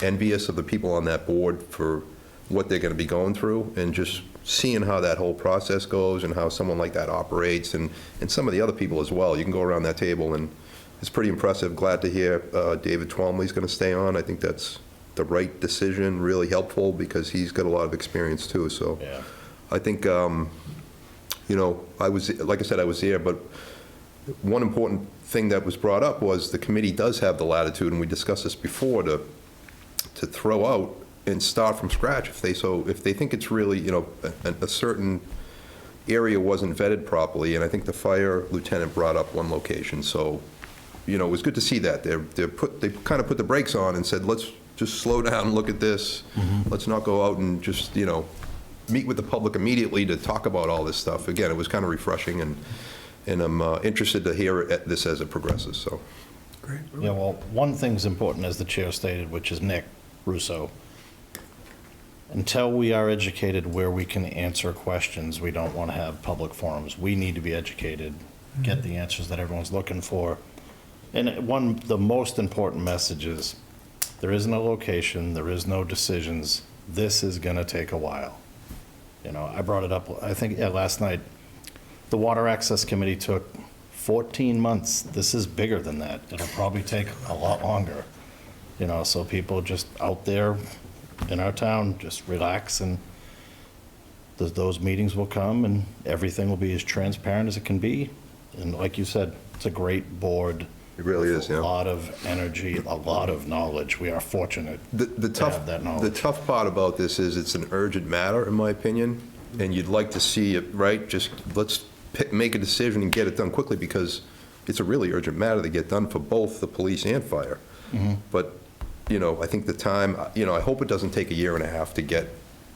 [SPEAKER 3] envious of the people on that board for what they're going to be going through, and just seeing how that whole process goes and how someone like that operates, and some of the other people as well. You can go around that table, and it's pretty impressive. Glad to hear David Twomley's going to stay on. I think that's the right decision, really helpful, because he's got a lot of experience too. So
[SPEAKER 4] Yeah.
[SPEAKER 3] I think, I was, like I said, I was there, but one important thing that was brought up was the committee does have the latitude, and we discussed this before, to throw out and start from scratch if they think it's really, a certain area wasn't vetted properly. And I think the fire lieutenant brought up one location. So, it was good to see that. They kind of put the brakes on and said, let's just slow down, look at this. Let's not go out and just, meet with the public immediately to talk about all this stuff. Again, it was kind of refreshing, and I'm interested to hear this as it progresses, so.
[SPEAKER 1] Great.
[SPEAKER 4] Yeah, well, one thing's important, as the chair stated, which is Nick Russo. Until we are educated where we can answer questions, we don't want to have public forums. We need to be educated, get the answers that everyone's looking for. And the most important message is, there isn't a location, there is no decisions. This is going to take a while. I brought it up, I think, last night. The Water Access Committee took 14 months. This is bigger than that. It'll probably take a lot longer. So people just out there in our town, just relax, and those meetings will come, and everything will be as transparent as it can be. And like you said, it's a great board.
[SPEAKER 3] It really is, yeah.
[SPEAKER 4] A lot of energy, a lot of knowledge. We are fortunate
[SPEAKER 3] The
[SPEAKER 4] to have that
[SPEAKER 3] the
[SPEAKER 4] knowledge.
[SPEAKER 3] tough part about this is it's an urgent matter, in my opinion, and you'd like to see it, right? Just let's make a decision and get it done quickly, because it's a really urgent matter to get done for both the police and fire. But, I think the time, I hope it doesn't take a year and a half to get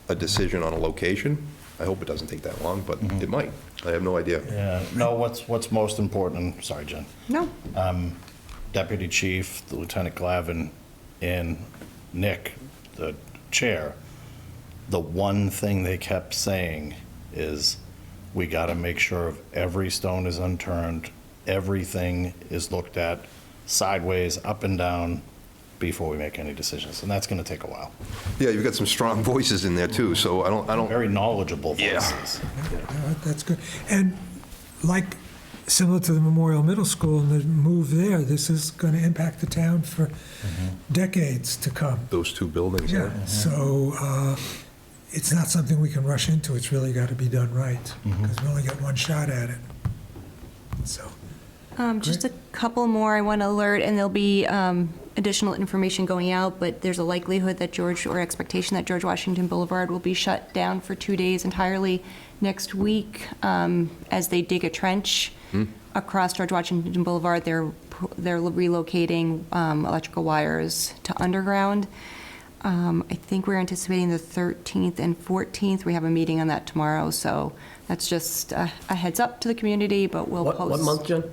[SPEAKER 3] a decision on a location. I hope it doesn't take that long, but it might. I have no idea.
[SPEAKER 4] Yeah, no, what's most important, sorry, Jen,
[SPEAKER 6] No,
[SPEAKER 4] Deputy Chief, the Lieutenant Glavin, and Nick, the chair, the one thing they kept saying is, we got to make sure every stone is unturned, everything is looked at sideways, up and down, before we make any decisions, and that's going to take a while.
[SPEAKER 3] Yeah, you've got some strong voices in there too, so I don't.
[SPEAKER 4] Very knowledgeable
[SPEAKER 3] Yeah.
[SPEAKER 4] voices.
[SPEAKER 1] That's good. And similar to the Memorial Middle School and the move there, this is going to impact the town for decades to come.
[SPEAKER 3] Those two buildings, yeah.
[SPEAKER 1] Yeah, so it's not something we can rush into. It's really got to be done right, because we only get one shot at it. So,
[SPEAKER 6] just a couple more I want to alert, and there'll be additional information going out, but there's a likelihood that expectation that George Washington Boulevard will be shut down for 2 days entirely next week, as they dig a trench across George Washington Boulevard. They're relocating electrical wires to underground. I think we're anticipating the 13th and 14th. We have a meeting on that tomorrow, so that's just a heads up to the community, but we'll post.
[SPEAKER 5] What month, Jen?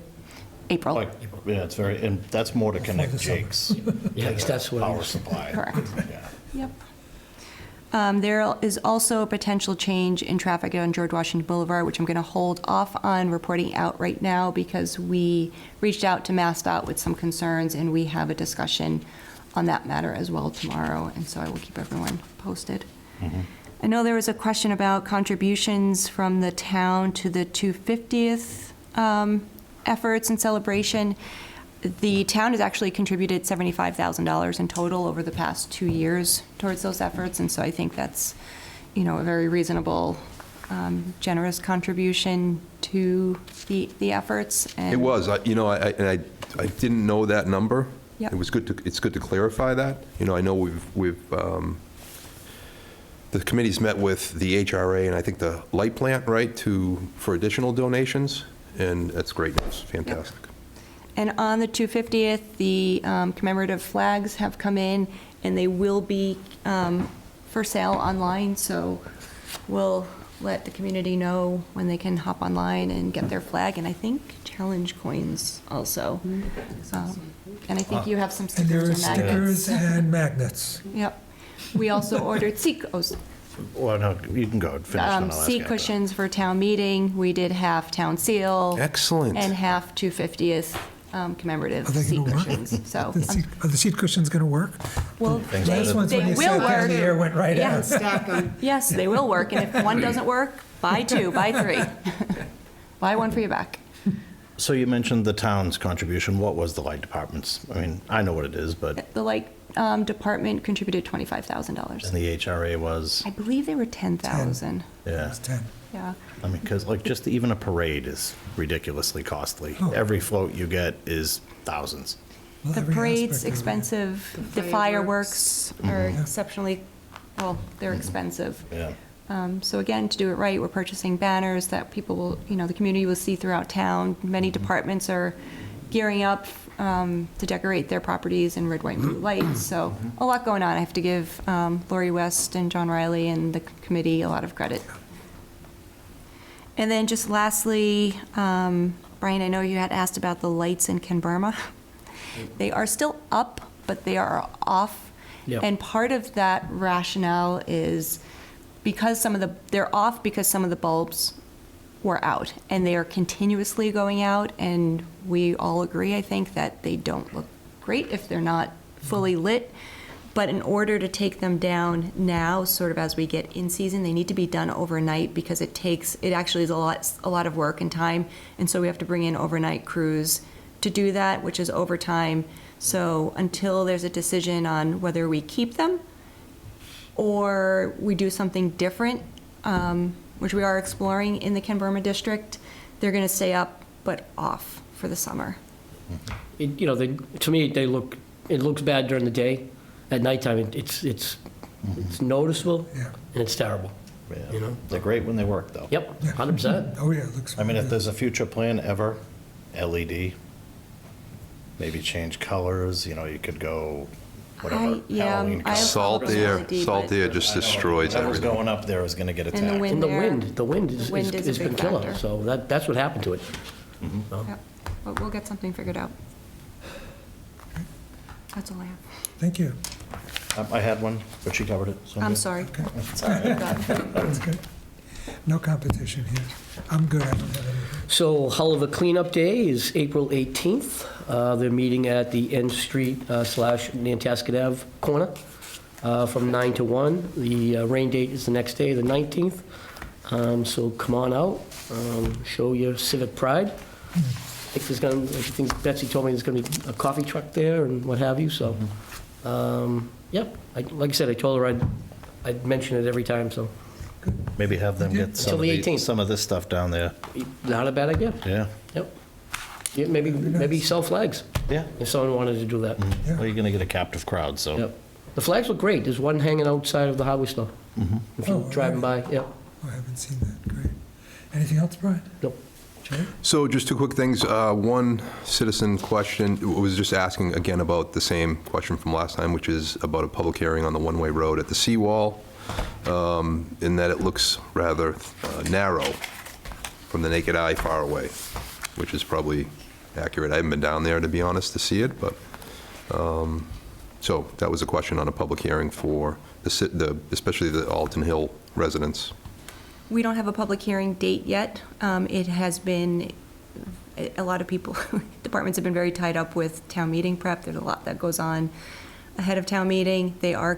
[SPEAKER 6] April.
[SPEAKER 4] Like, yeah, it's very, and that's more to connect
[SPEAKER 1] the summer.
[SPEAKER 4] Jake's
[SPEAKER 5] Yeah, 'cause that's what it
[SPEAKER 4] power
[SPEAKER 5] is.
[SPEAKER 4] supply.
[SPEAKER 6] Correct.
[SPEAKER 4] Yeah.
[SPEAKER 6] Yep. There is also a potential change in traffic on George Washington Boulevard, which I'm going to hold off on reporting out right now because we reached out to MassDOT with some concerns, and we have a discussion on that matter as well tomorrow, and so I will keep everyone posted. I know there was a question about contributions from the town to the 250th efforts and celebration. The town has actually contributed $75,000 in total over the past 2 years towards those efforts, and so I think that's, a very reasonable, generous contribution to the efforts.
[SPEAKER 3] It was, I didn't know that number.
[SPEAKER 6] Yep.
[SPEAKER 3] It's good to clarify that. I know the committee's met with the HRA and I think the light plant, right, for additional donations, and that's great news, fantastic.
[SPEAKER 6] And on the 250th, the commemorative flags have come in, and they will be for sale online, so we'll let the community know when they can hop online and get their flag, and I think challenge coins also. And I think you have some
[SPEAKER 1] And there
[SPEAKER 6] stickers
[SPEAKER 1] are
[SPEAKER 6] and magnets.
[SPEAKER 1] stickers and magnets.
[SPEAKER 6] Yep. We also ordered
[SPEAKER 4] Well, no, you can go and finish, then I'll ask
[SPEAKER 6] seat
[SPEAKER 4] you after that.
[SPEAKER 6] cushions for town meeting. We did half town seal.
[SPEAKER 3] Excellent.
[SPEAKER 6] And half 250th commemorative
[SPEAKER 1] Are they
[SPEAKER 6] seat
[SPEAKER 1] gonna work?
[SPEAKER 6] cushions, so.
[SPEAKER 1] Are the seat cushions going to work?
[SPEAKER 6] Well,
[SPEAKER 4] Thanks,
[SPEAKER 6] they,
[SPEAKER 1] Last one's when
[SPEAKER 6] they
[SPEAKER 1] you
[SPEAKER 6] will
[SPEAKER 1] sat down,
[SPEAKER 6] work.
[SPEAKER 1] the air went right
[SPEAKER 6] Yeah.
[SPEAKER 1] out.
[SPEAKER 6] Yes, they will work, and if one doesn't work, buy two, buy three. Buy one for your back.
[SPEAKER 4] So you mentioned the town's contribution. What was the light department's? I mean, I know what it is, but,
[SPEAKER 6] The light department contributed $25,000.
[SPEAKER 4] and the HRA was,
[SPEAKER 6] I believe they were 10,000,
[SPEAKER 4] yeah.
[SPEAKER 1] It's 10.
[SPEAKER 6] yeah.
[SPEAKER 4] I mean, because like just even a parade is ridiculously costly.
[SPEAKER 1] Oh.
[SPEAKER 4] Every float you get is thousands.
[SPEAKER 1] Well,
[SPEAKER 6] The
[SPEAKER 1] every
[SPEAKER 6] parade's
[SPEAKER 1] aspect of it.
[SPEAKER 6] expensive, the fireworks are exceptionally, well, they're expensive.
[SPEAKER 4] Yeah.
[SPEAKER 6] So again, to do it right, we're purchasing banners that people will, the community will see throughout town. Many departments are gearing up to decorate their properties in red, white, and blue lights. So a lot going on. I have to give Lori West and John Riley and the committee a lot of credit. And then just lastly, Brian, I know you had asked about the lights in Ken Burma. They are still up, but they are off.
[SPEAKER 5] Yep.
[SPEAKER 6] And part of that rationale is because they're off because some of the bulbs were out, and they are continuously going out, and we all agree, I think, that they don't look great if they're not fully lit. But in order to take them down now, sort of as we get in season, they need to be done overnight because it actually is a lot of work and time, and so we have to bring in overnight crews to do that, which is overtime. So until there's a decision on whether we keep them or we do something different, which we are exploring in the Ken Burma district, they're going to stay up but off for the summer.
[SPEAKER 5] To me, it looks bad during the day. At nighttime, it's noticeable,
[SPEAKER 1] Yeah.
[SPEAKER 5] and it's terrible.
[SPEAKER 4] Yeah. They're great when they work, though.
[SPEAKER 5] Yep, 100%.
[SPEAKER 1] Oh, yeah, it looks.
[SPEAKER 4] I mean, if there's a future plan ever, LED, maybe change colors, you could go, whatever, Halloween
[SPEAKER 6] I have
[SPEAKER 4] colors.
[SPEAKER 3] Salt
[SPEAKER 6] thought of
[SPEAKER 3] air,
[SPEAKER 6] LED,
[SPEAKER 3] salt
[SPEAKER 6] but-
[SPEAKER 3] air just destroys
[SPEAKER 4] Whatever's
[SPEAKER 3] everything.
[SPEAKER 4] going up there is going to get
[SPEAKER 6] And the
[SPEAKER 4] attacked.
[SPEAKER 6] wind
[SPEAKER 5] And the
[SPEAKER 6] there.
[SPEAKER 5] wind
[SPEAKER 6] The wind is a
[SPEAKER 5] has been
[SPEAKER 6] big
[SPEAKER 5] killer,
[SPEAKER 6] factor.
[SPEAKER 5] so that's what happened to it. So,
[SPEAKER 6] Yep, but we'll get something figured out. That's all I have.
[SPEAKER 1] Thank you.
[SPEAKER 4] I had one, but she covered it. so
[SPEAKER 6] I'm
[SPEAKER 4] good.
[SPEAKER 6] sorry.
[SPEAKER 1] That's good. No competition here. I'm good. I don't have anything.
[SPEAKER 5] So Hulliver Cleanup Day is April 18th. They're meeting at the N Street / Nantasket Ave corner from 9 to 1. The rain date is the next day, the 19th. So come on out, show your civic pride. I think Betsy told me there's going to be a coffee truck there and what have you, so, yep. Like I said, I told her I'd mention it every time, so
[SPEAKER 4] Maybe have them get
[SPEAKER 5] Until the 18th.
[SPEAKER 4] some of this stuff down there.
[SPEAKER 5] not a bad idea.
[SPEAKER 4] Yeah.
[SPEAKER 5] Yep. Yeah, maybe sell flalags,
[SPEAKER 4] Yeah.
[SPEAKER 5] if someone wanted to do that.
[SPEAKER 1] Yeah.
[SPEAKER 4] Well, you're going to get a captive crowd, so.
[SPEAKER 5] Yep. The flags look great. There's one hanging outside of the hardware store. If
[SPEAKER 1] Oh,
[SPEAKER 5] you're driving by, yep.
[SPEAKER 1] Oh, I haven't seen that. Great. Anything else, Brian?
[SPEAKER 5] Nope.
[SPEAKER 1] Jay?
[SPEAKER 3] So just two quick things. One citizen question was just asking again about the same question from last time, which is about a public hearing on the one-way road at the seawall, in that it looks rather narrow from the naked eye far away, which is probably accurate. I haven't been down there, to be honest, to see it, but, so that was a question on a public hearing for especially the Alton Hill residents.
[SPEAKER 6] We don't have a public hearing date yet. It has been, a lot of people, departments have been very tied up with town meeting prep. There's a lot that goes on ahead of town meeting. They are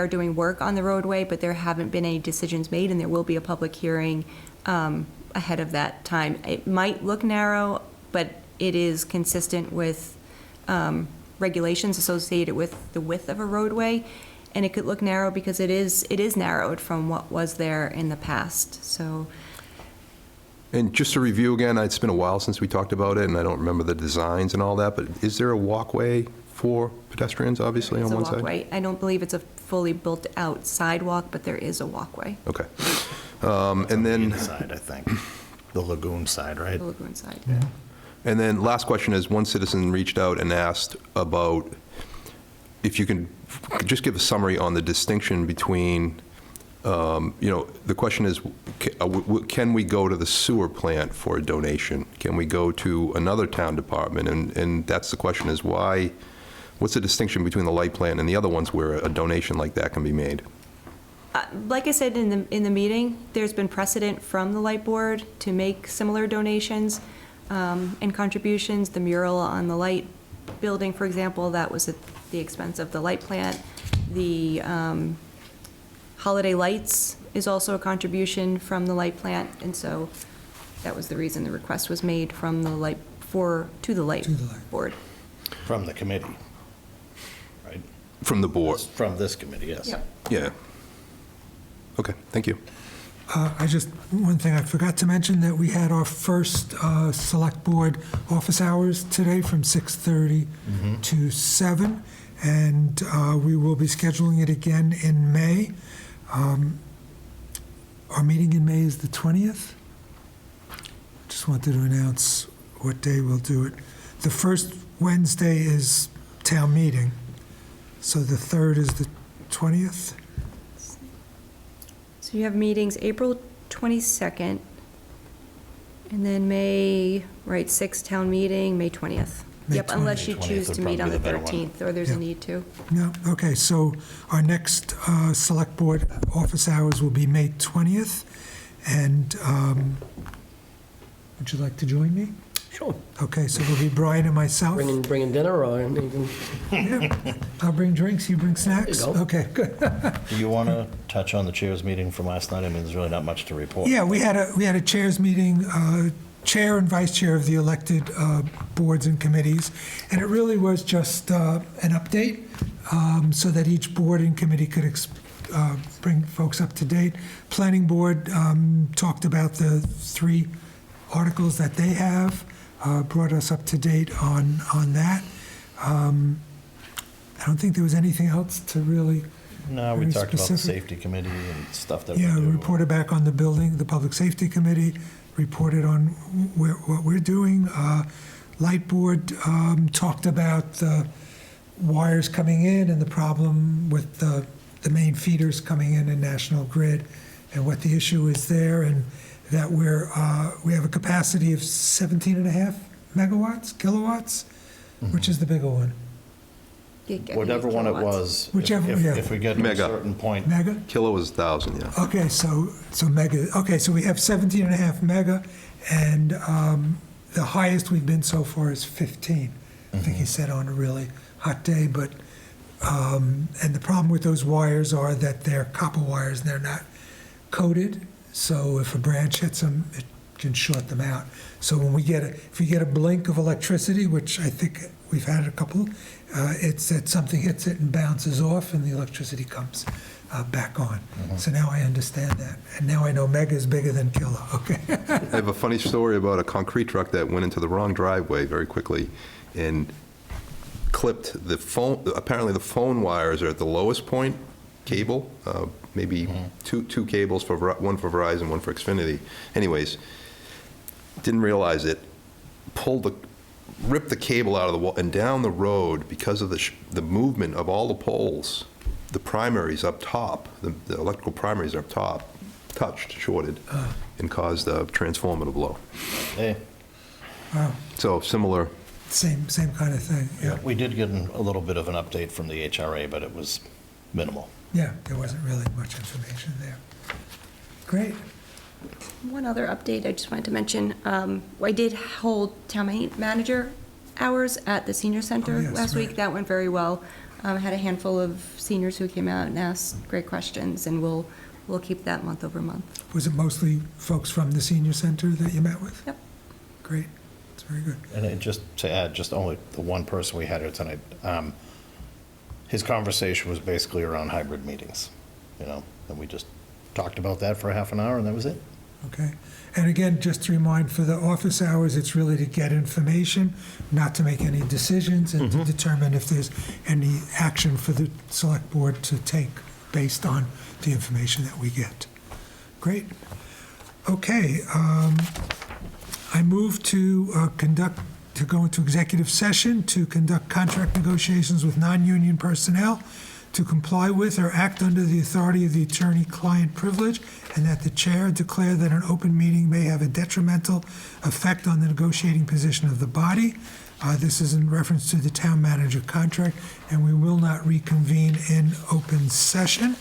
[SPEAKER 6] doing work on the roadway, but there haven't been any decisions made, and there will be a public hearing ahead of that time. It might look narrow, but it is consistent with regulations associated with the width of a roadway. And it could look narrow because it is narrowed from what was there in the past, so.
[SPEAKER 3] And just to review again, it's been a while since we talked about it, and I don't remember the designs and all that, but is there a walkway for pedestrians, obviously, on one
[SPEAKER 6] It's a
[SPEAKER 3] side?
[SPEAKER 6] walkway. I don't believe it's a fully built-out sidewalk, but there is a walkway,
[SPEAKER 3] Okay. And then,
[SPEAKER 4] Side, I think. The lagoon side, right?
[SPEAKER 6] the lagoon side.
[SPEAKER 3] and then last question is, one citizen reached out and asked about if you can just give a summary on the distinction between, the question is, can we go to the sewer plant for a donation? Can we go to another town department? And that's the question is why, what's the distinction between the light plant and the other ones where a donation like that can be made?
[SPEAKER 6] Like I said in the meeting, there's been precedent from the light board to make similar donations and contributions. The mural on the light building, for example, that was at the expense of the light plant. The holiday lights is also a contribution from the light plant, and so that was the reason the request was made from the light, to the light
[SPEAKER 1] To the light.
[SPEAKER 6] board.
[SPEAKER 4] From the committee, right?
[SPEAKER 3] From the board?
[SPEAKER 4] From this committee, yes.
[SPEAKER 3] Yeah. Okay, thank you.
[SPEAKER 1] One thing I forgot to mention, that we had our first Select Board office hours today from 6:30 to 7, and we will be scheduling it again in May. Our meeting in May is the 20th. Just wanted to announce what day we'll do it. The first Wednesday is town meeting, so the 3rd is the 20th.
[SPEAKER 6] So you have meetings April 22nd, and then May, 6th town meeting, May 20th.
[SPEAKER 1] May
[SPEAKER 6] Yep, unless you
[SPEAKER 4] 20th
[SPEAKER 6] choose
[SPEAKER 4] would
[SPEAKER 6] to meet on
[SPEAKER 4] probably
[SPEAKER 6] the
[SPEAKER 4] be the better one.
[SPEAKER 6] 13th, or there's a
[SPEAKER 1] Yeah.
[SPEAKER 6] need to.
[SPEAKER 1] No, okay, so our next Select Board office hours will be May 20th, and would you like to join me?
[SPEAKER 5] Sure.
[SPEAKER 1] Okay, so it'll be Brian and myself.
[SPEAKER 5] Bringing dinner or anything?
[SPEAKER 1] I'll bring drinks, you bring snacks?
[SPEAKER 5] There you go.
[SPEAKER 1] Okay, good.
[SPEAKER 4] Do you want to touch on the chairs meeting from last night? I mean, there's really not much to report.
[SPEAKER 1] Yeah, we had a chairs meeting, chair and vice chair of the elected boards and committees, and it really was just an update so that each board and committee could bring folks up to date. Planning board talked about the 3 articles that they have, brought us up to date on that. I don't think there was anything else to really.
[SPEAKER 4] No, we
[SPEAKER 1] Very
[SPEAKER 4] talked about the
[SPEAKER 1] specific.
[SPEAKER 4] safety committee and stuff that we
[SPEAKER 1] Yeah,
[SPEAKER 4] do.
[SPEAKER 1] reported back on the building, the Public Safety Committee, reported on what we're doing. Light Board talked about the wires coming in and the problem with the main feeders coming in National Grid, and what the issue is there, and that we have a capacity of 17.5 megawatts, kilowatts, which is the bigger one?
[SPEAKER 4] Whatever one it
[SPEAKER 6] Kilowatts.
[SPEAKER 4] was,
[SPEAKER 1] Whichever, yeah.
[SPEAKER 4] if we get to a
[SPEAKER 3] Mega.
[SPEAKER 4] certain point,
[SPEAKER 1] Mega?
[SPEAKER 3] Kilo is 1,000, yeah.
[SPEAKER 1] Okay, so mega, okay, so we have 17.5 mega, and the highest we've been so far is 15. I think he said on a really hot day, but, and the problem with those wires are that they're copper wires, and they're not coated, so if a branch hits them, it can short them out. So when if we get a blink of electricity, which I think we've had a couple, it's that something hits it and bounces off, and the electricity comes back on. So now I understand that, and now I know mega is bigger than kilo, okay?
[SPEAKER 3] I have a funny story about a concrete truck that went into the wrong driveway very quickly and clipped the phone. Apparently, the phone wires are at the lowest point, cable, maybe two cables, one for Verizon, one for Xfinity. Anyways, didn't realize it, ripped the cable out of the wall, and down the road, because of the movement of all the poles, the primaries up top, the electrical primaries up top, shorted, and caused a transformer to blow.
[SPEAKER 4] Hey,
[SPEAKER 1] Wow,
[SPEAKER 3] So similar,
[SPEAKER 1] same kind of thing, yeah.
[SPEAKER 4] we did get a little bit of an update from the HRA, but it was minimal.
[SPEAKER 1] Yeah, there wasn't really much information there. Great.
[SPEAKER 6] One other update I just wanted to mention, I did hold town manager hours at the senior center
[SPEAKER 1] Oh, yes,
[SPEAKER 6] last week.
[SPEAKER 1] right.
[SPEAKER 6] That went very well. Had a handful of seniors who came out and asked great questions, and we'll keep that month over month.
[SPEAKER 1] Was it mostly folks from the senior center that you met with?
[SPEAKER 6] Yep.
[SPEAKER 1] Great, that's very good.
[SPEAKER 4] And just to add, just only the one person we had here tonight, his conversation was basically around hybrid meetings, and we just talked about that for a half an hour, and that was it.
[SPEAKER 1] Okay. And again, just to remind, for the office hours, it's really to get information, not to make any decisions, and to determine if there's any action for the select board to take based on the information that we get. Great. Okay. I move to go into executive session to conduct contract negotiations with non-union personnel, to comply with or act under the authority of the attorney-client privilege, and that the chair declare that an open meeting may have a detrimental effect on the negotiating position of the body. This is in reference to the town manager contract, and we will not reconvene in open session.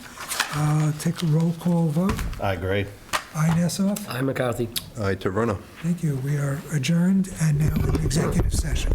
[SPEAKER 1] Take a roll call vote.
[SPEAKER 4] I agree.
[SPEAKER 1] Aye, Nessoff.
[SPEAKER 5] Hi, McCarthy.
[SPEAKER 3] Taverna.
[SPEAKER 1] Thank you. We are adjourned and now in executive session.